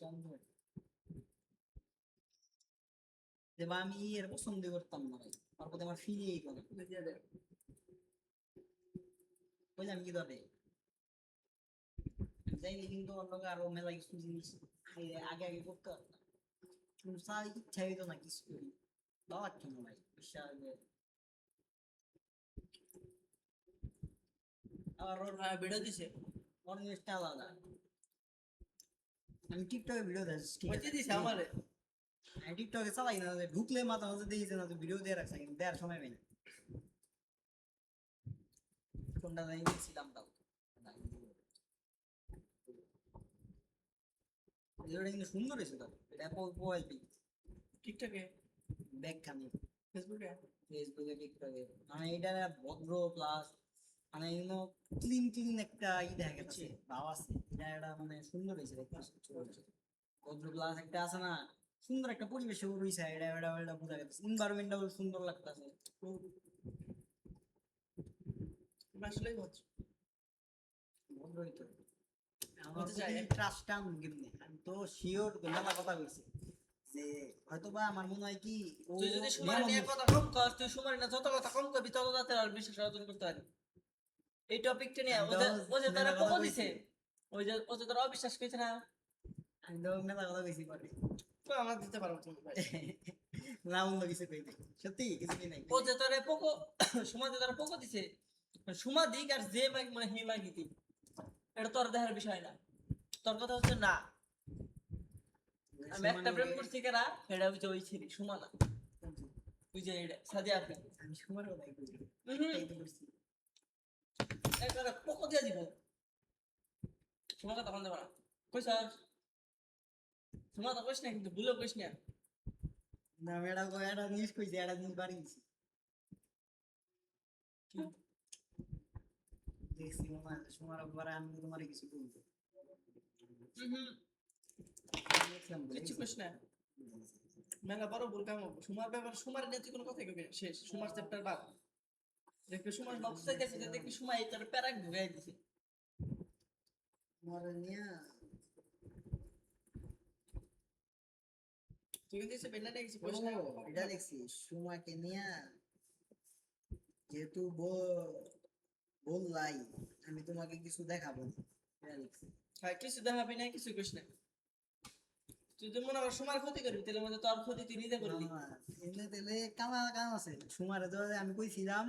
চন্দ্র যে বা আমি এর পছন্দ করতাম না ভাই তার প্রতি আমার ফিলিই করে বুঝলি আমি কি ধরে যাইলে কিন্তু অন্য আরো মেলা কিছু জিনিস আগে আগে করতে পারতাম কিন্তু তার ইচ্ছা হইতো না কিছু করি বাবা কেন ভাই বিশ্বাস আবার ওর ভিডিও দিছে ওর জিনিসটা আলাদা আমি টিকটকে ভিডিও দেখছি ওইটা দিছে আমারে আমি টিকটকে চালাই না ঢুকলে মাথা মাঝে দেখেছে না তো ভিডিও দিয়ে রাখছে কিন্তু দেওয়ার সময় নেই কোনটা জানি দেখছিলাম তাও ভিডিওটা কিন্তু সুন্দর হয়েছে তো এটা পোয়াল পিক টিকটকে ব্যাগখানি ফেসবুকে ফেসবুকে টিকটকে মানে এটা ভদ্র প্লাস মানে ক্লিন একটা দেখা গেছে ভাব আছে এটা একটা মানে সুন্দর হয়েছে দেখতে ভদ্র প্লাস একটা আছে না সুন্দর একটা পরিবেশে রয়েছে এটা এটা এটা বোঝা গেছে এনভায়রনমেন্টটা সুন্দর লাগতেছে আসলেই হচ্ছে ভদ্রই তো আমার হতে চাই। ট্রাস্টটা আমি তো শিওর মেলা কথা বলছি যে হয়তো বা আমার মনে হয় কি ও তুই যদি সুমার নিয়ে কথা কম কর তুই সুমার না যত কথা কম করবি তত তাতে আর বিশ্বাস অর্জন করতে পারবি এই টপিকটা নিয়ে ও যে তারা কম দিছে ওই যে ও যে তারা অবিশ্বাস করেছে না আমি তো মেলা কথা বেশি পারি তো আমার দিতে পারবো তুমি ভাই না অন্য কিছু কই নাই সত্যি কিছু নাই ও যে তারা পোকো সুমা যে তারা পোকো দিছে সুমা দিক আর যে মাইক মানে হে মাইক দিক এটা তোর দেখার বিষয় না তোর কথা হচ্ছে না আমি একটা প্রেম করছি কেনা এটা হচ্ছে ওই ছিরি সুমা না ওই যে এটা সাদিয়া আপনি আমি সুমার কথাই কই এই তো করছি একবারে পোকো দিয়ে দিব সুমা কথা বলতে পারা কই স্যার সুমা তো কইস না কিন্তু ভুলে কইস না না মেডা কো এটা নিউজ কইছে এটা নিউজ বাড়ি গেছি দেখছি মামা সুমার একবার আমি তোমার কিছু বলবো কিছু কইস না মেলা বড় ভুল কাম হবে সুমার ব্যাপার সুমার নিয়ে তুই কোনো কথাই কবি না শেষ সুমার চ্যাপ্টার বাদ দেখবি সুমার বক্স চাইতেছে যে দেখবি সুমা এই তার প্যারাক ঘুরাই দিছে মরে নিয়া তুই কিন্তু এসে বেলা দেখছিস কইস না এটা দেখছি সুমাকে নিয়া যেহেতু বললাই আমি তোমাকে কিছু দেখাবো এটা দেখছি হ্যাঁ কিছু দেখাবি না কিছু কইস না তুই তো মনে কর সুমার ক্ষতি করবি তাহলে মধ্যে তোর ক্ষতি তুই নিজে করবি এমনি তেলে কামা কাম আছে সুমারে তো আমি কইছিলাম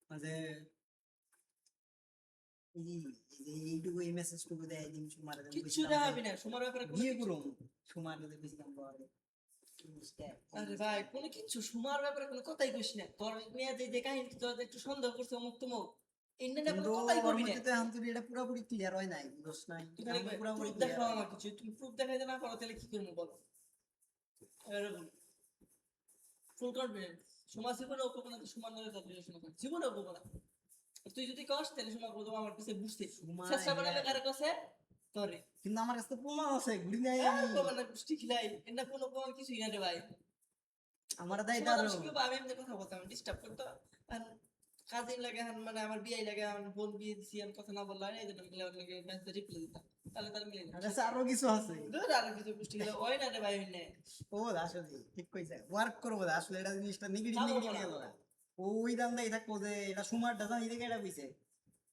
যে এইটুকু এই মেসেজটুকু দেয় দিন সুমারে কিছু দেখাবি না সুমার ব্যাপারে কোনো বিয়ে কিছু- করুম সুমারে কইছিলাম বাবারে আরে ভাই কোনো কিছু সুমার ব্যাপারে কোনো কথাই কইস না তোর নিয়ে যে কাহিনী তোর একটু সন্দেহ করছে অমুক তমুক ইন্ডিয়ানে কোনো কথাই করবি না এটা পুরোপুরি ক্লিয়ার হয় নাই দোষ নাই তুই খালি পুরোপুরি proof দেখাও আমার কিছু তুমি প্রুফ দেখাইতে না পারো তাহলে কি করবো বলো এরকম ফুল কনফিডেন্স সমাজ জীবনে ওকে কোনো সমান নয় তার রিলেশন আছে জীবনে ওকে না তুই যদি কস তাহলে সমাজ বলবো আমার কাছে বুঝতে চেষ্টা করে আমি কারে কাছে তোরে কিন্তু আমার কাছে প্রমাণ আছে ঘুরি নাই মানে পুষ্টি খিলাই এটা কোনো প্রমাণ কিছুই না রে ভাই আমার দায় সমাধান তারও শিখবো, আমি এমনি কথা বলতাম ডিস্টার্ব করতো। আর কাজিন লাগে এখন, মানে আমার বিয়ে লাগে, আমার বোন বিয়ে দিছি, আমি কথা না বললে এই জন্য মিলে লাগে মেসেজ রিপ্লাই দিতাম, তাহলে তার মিলে আমার কাছে আরো কিছু আছে। দূর আরো কিছু পুষ্টি গেলে ওই না রে ভাই হইনে ও আসলে ঠিক কইছে, ওয়ার্ক করবো আসলে এটা জিনিসটা নেগেটিভ যাবো নেগেটিভ না। গেল না। ওই দান্দাই থাকবো যে এটা সুমারটা জানি দেখে এটা কইছে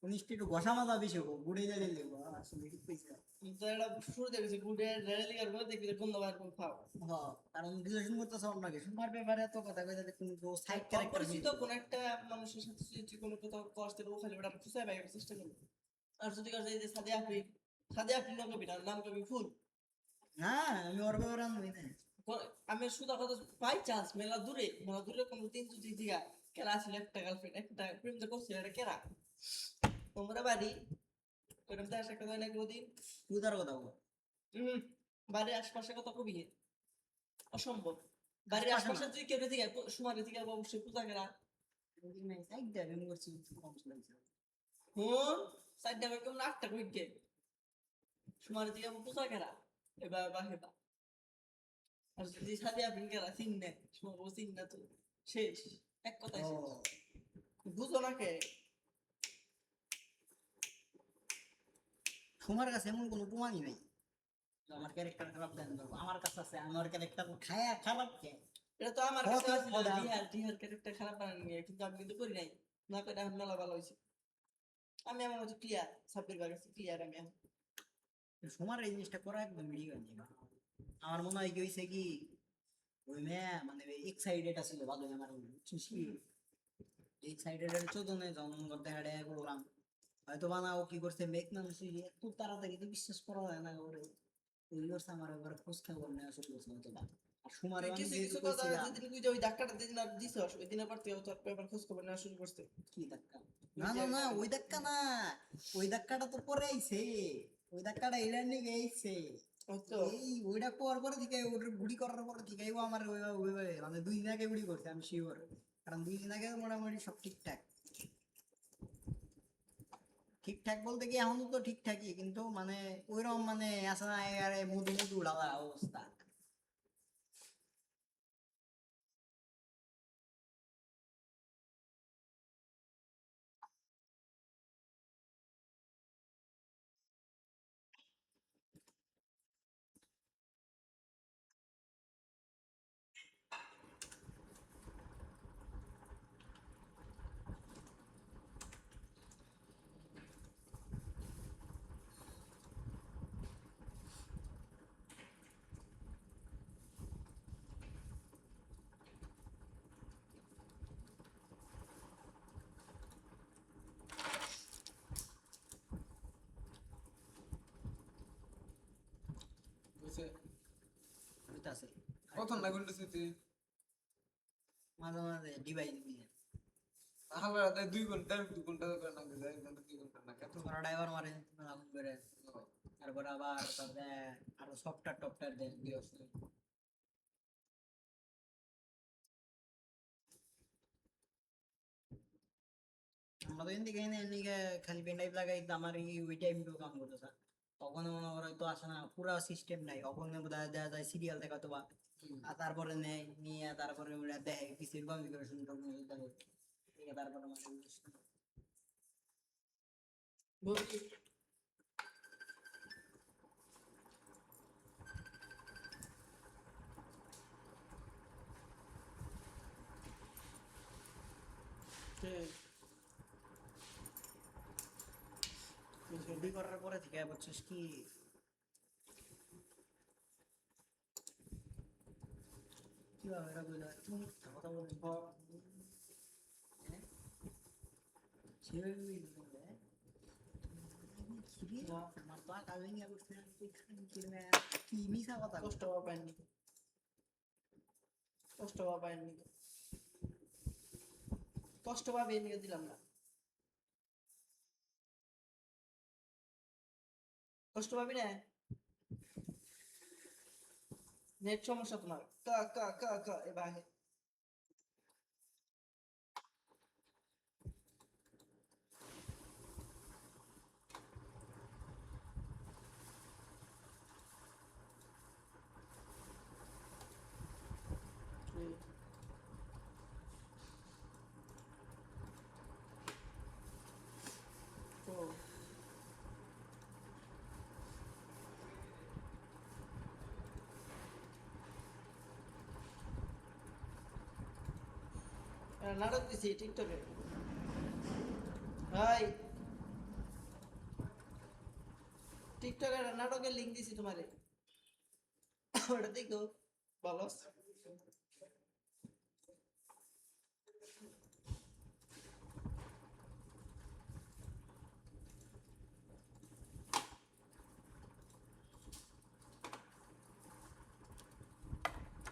জিনিসটা একটু ঘষা মাজা বেশি হোক ঘুরে যাবে লিখবো আসলে ঠিক কইছে। তো এটা শুরু দেখেছি গুডে রেলি করবো, দেখবি কোন দবার কোন খাও। হ্যাঁ, কারণ রিলেশন করতেছে আপনাকে সুমার ব্যাপারে এত কথা কইছে যে কোনো সাইড ক্যারেক্টার অপরিচিত কোন একটা মানুষের সাথে যদি কোনো কোথাও কষ্ট ও খালি ওটা খুঁজে পাইবার চেষ্টা করবো। আর যদি কাজ এই যে সাদে আপনি নাম কবি না, নাম কবি ফুল। হ্যাঁ আমি ওর ব্যাপারে আনবই না। আমি সুদা কথা বাই চান্স মেলা দূরে কোনো তিন দুই দিঘা কেরা ছিল, একটা গার্লফ্রেন্ড একটা প্রেম যে করছিল, এটা কেরা তোমরা বাড়ি ওইরকম তার সাথে হয় না কোনদিন। পূজার কথা বল। হম, বাড়ির আশপাশে কত কবি অসম্ভব। বাড়ির আশপাশে আশপাশে তুই কেউ থেকে সুমারি থেকে অবশ্যই পূজা করা। সাইড দেবে আমি করছি কম লাগছে। হুম, সাইডটা কেমন আটটা কইকে সুমারি থেকে পূজা করা এবার বা হেবা। আর যদি সাথে আপনি করা চিন না সুমার চিন না তো শেষ, এক কথায় ও শেষ। বুঝো না কে সুমার কাছে এমন কোনো প্রমাণই নাই যে আমার ক্যারেক্টার খারাপ দেন আমার কাছে আছে আমার ক্যারেক্টার খায়া খারাপ কে। এটা তো আমার কত কাছে আছিল কথা। টিহার ক্যারেক্টার খারাপ বানানি নিয়ে, কিন্তু আমি কিন্তু করি নাই, না করে এখন মেলা ভালো হয়েছে। আমি আমার হচ্ছে ক্লিয়ার, সাব্বির ভাই কাছে ক্লিয়ার আমি এখন। সুমার এই জিনিসটা করা একদম ভিডিও আমার মনে হয় কি হয়েছে কি ওই মেয়ে মানে এক্সাইটেড আছিল ভালো আমার খুশি এক্সাইটেড এর চোদনে জন্ম করতে হাড়ে করলাম হয়তো বানাও কি করছে মেঘ মানুষ এত তাড়াতাড়ি তো বিশ্বাস করা যায় না ওরে ওই করছে আমার একবার খোঁজ খবর নেওয়া শুরু করছে হয়তো বা। আর সুমারে তুই আমি কিছু যেহেতু কিছু কথা কইছিলাম যেদিন তুই যে ওই ধাক্কাটা যেদিন আর দিছস ওই দিনের পর থেকে তোর পেপার খোঁজ খবর নেওয়া শুরু করছে। কি ধাক্কা না না না ওই ধাক্কা না ওই ধাক্কাটা তো পরে আইছে ওই ধাক্কাটা এটার নিয়ে আইছে হয়তো এই ওইটা পর পরে থেকে ওটার গুড়ি করার পরে থেকে ও আমার ওইভাবে মানে 2 দিন আগে গুড়ি করছে আমি শিওর কারণ 2 দিন আগে মোটামুটি সব ঠিকঠাক ঠিকঠাক বলতে কি এখন তো ঠিকঠাকই কিন্তু মানে ওইরকম মানে আসে না এবারে মধু মধু উড়ালা অবস্থা। বুঝছে বুঝতেছে কত না ঘন্টা তুই মাঝে মাঝে ডিভাইস দিয়ে আমার রাতে 2 ঘন্টা 2 ঘন্টা করে না যায় 1 ঘন্টা 2 ঘন্টা না কত ওরা ড্রাইভার মারে আগুন করে তারপরে আবার তারপরে আরো সফটওয়্যার টফটওয়্যার দেয় দিয়ে আমরা তো এদিকে এদিকে খালি পেন ড্রাইভ লাগাই আমার ওই টাইম তো কাম করতো স্যার তখন মনে করো তো আসে না পুরো সিস্টেম নাই তখন দেখা যায় সিরিয়াল দেখা তো বা আর তারপরে নেয় নিয়ে তারপরে ওরা দেখে পিসির কনফিগারেশন দেখে তারপরে মানে বলছি ছবি করার পরে থেকে বুঝছিস কি কিভাবে এরা বলে তুমি মিথ্যা কথা বলে সেভাবে বলে খিরে আমার তো আকাশ ভেঙে পড়ছে কি মিশা কথা কষ্ট হওয়া পায়নি, কষ্ট হওয়া পায়নি, কষ্ট পাবে নিয়ে দিলাম না, কষ্ট পাবি না, নেট সমস্যা তোমার ক ক ক ক এবার নাটক দিছি টিকটকে ভাই টিকটকে একটা নাটকের লিংক দিছি তোমারে ওটা দেখো ভালো আছে।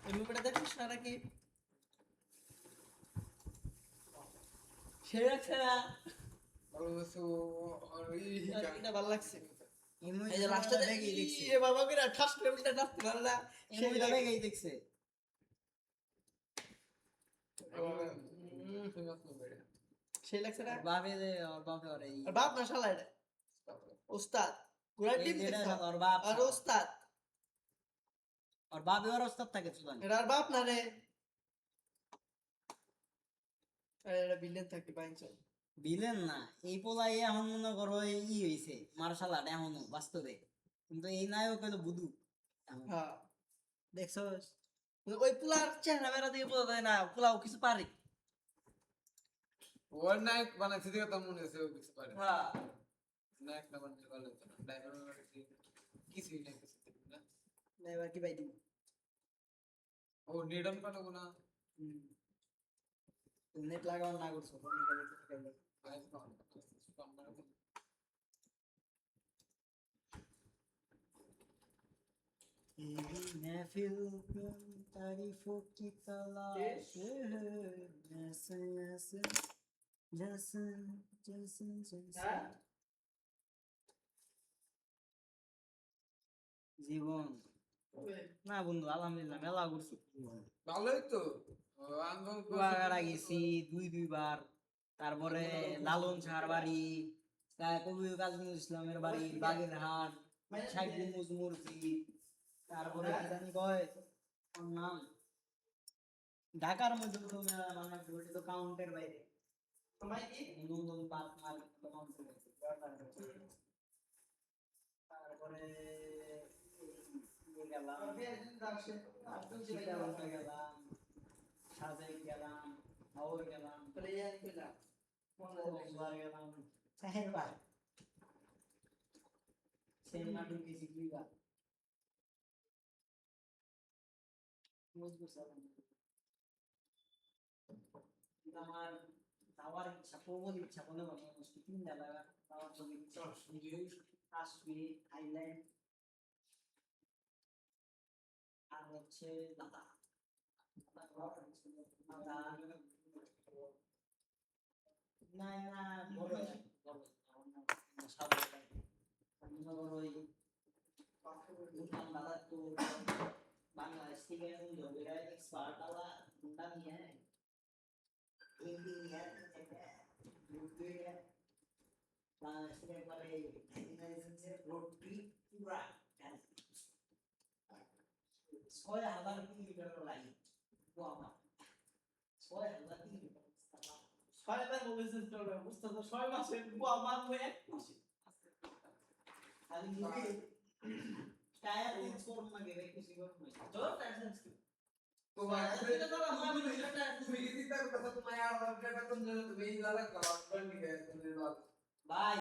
এই মুভিটা দেখিস না নাকি সে আছে না ভালো কিছু এটা ভালো লাগছে এই মুভি এই যে লাস্টে দেখি দেখছি এ বাবা করে ঠাস করে উল্টা নাচতে পারে না এই মুভিটা দেখেই দেখছে সেই লাগছে না ওর বাপে ওর এই আর বাপ না শালা এটা ওস্তাদ গুড়া এই টিম যেটা দেখছ ওর বাপ আর ওস্তাদ ওর বাপে ওর ওস্তাদ থাকে চুদান এটা আর বাপ না রে আরে এটা বিলেন থাকে বাইনচল বিলেন না এই পোলাই এখন মনে করো ই হইছে মার্শাল আর্ট এখনো বাস্তবে কিন্তু এই নায়ক হলো বুদু হ্যাঁ দেখছস ওই পুলার চেহারা মেরা দিয়ে বোঝা যায় না পুলাও কিছু পারে ওর নায়ক বানাইছে দেখে তো মনে হচ্ছে ও কিছু পারে হ্যাঁ নায়ক না বানাইতে পারলে তো না ড্রাইভার কিছুই নাই কিছু না না এবার কি বাইদি ও নিডন পাঠাবো না নেট লাগাও না করছো महफिल में तारीफों की तलाश है जैसे जैसे जैसे जैसे जैसे জীবন না বন্ধু আলহামদুলিল্লাহ মেলা ঘুরছি ভালোই তো আন্দোলন কুয়াকাটা গেছি দুইবার তারপরে লালন শাহর বাড়ি কবি কাজী নজরুল ইসলামের বাড়ি বাগেরহাট সাইকুল মজমুরজি তারপরে কি জানি কয় ওর নাম ঢাকার মধ্যে তো মেলা মানে ওটা তো কাউন্টের বাইরে তোমায় কি নন্দন পার্ক মার্কেট তো কাউন্টের বাইরে তারপরে গেলাম সীতাবনটা গেলাম সাজেক গেলাম হাওর গেলাম কক্সবাজার গেলাম চারবার সেন্টমার্টিন গেছি দুইবার আমার যাওয়ার ইচ্ছা প্রবল ইচ্ছা বলে মনে হচ্ছে 3 জায়গা যাওয়ার জন্য ইচ্ছা কাশ্মীর থাইল্যান্ড আর হচ্ছে লাদাখ না না বড় বাংলাদেশ থেকে এক্সপার্ট আলা হুন্ডা নিয়ে ইন্ডিয়া বাংলাদেশ থেকে একবারে রোড ট্রিপ পুরা 6,000 কিলোমিটার লাইন গোয়া 6,000 কিলোমিটার 6 বার বলেছেন তো বুঝতে তো 6 মাসে বুয়া মারবো 1 মাসে খালি মুভি টায়ার চেঞ্জ করব না গেলে কিছু করব না তো টেনশন কি তোমার এটা তো আমার ভিডিওটা তুমি কি চিন্তা করতেছো তোমার আর তুমি এই লাগা কাজ করনি গে তুমি ভাই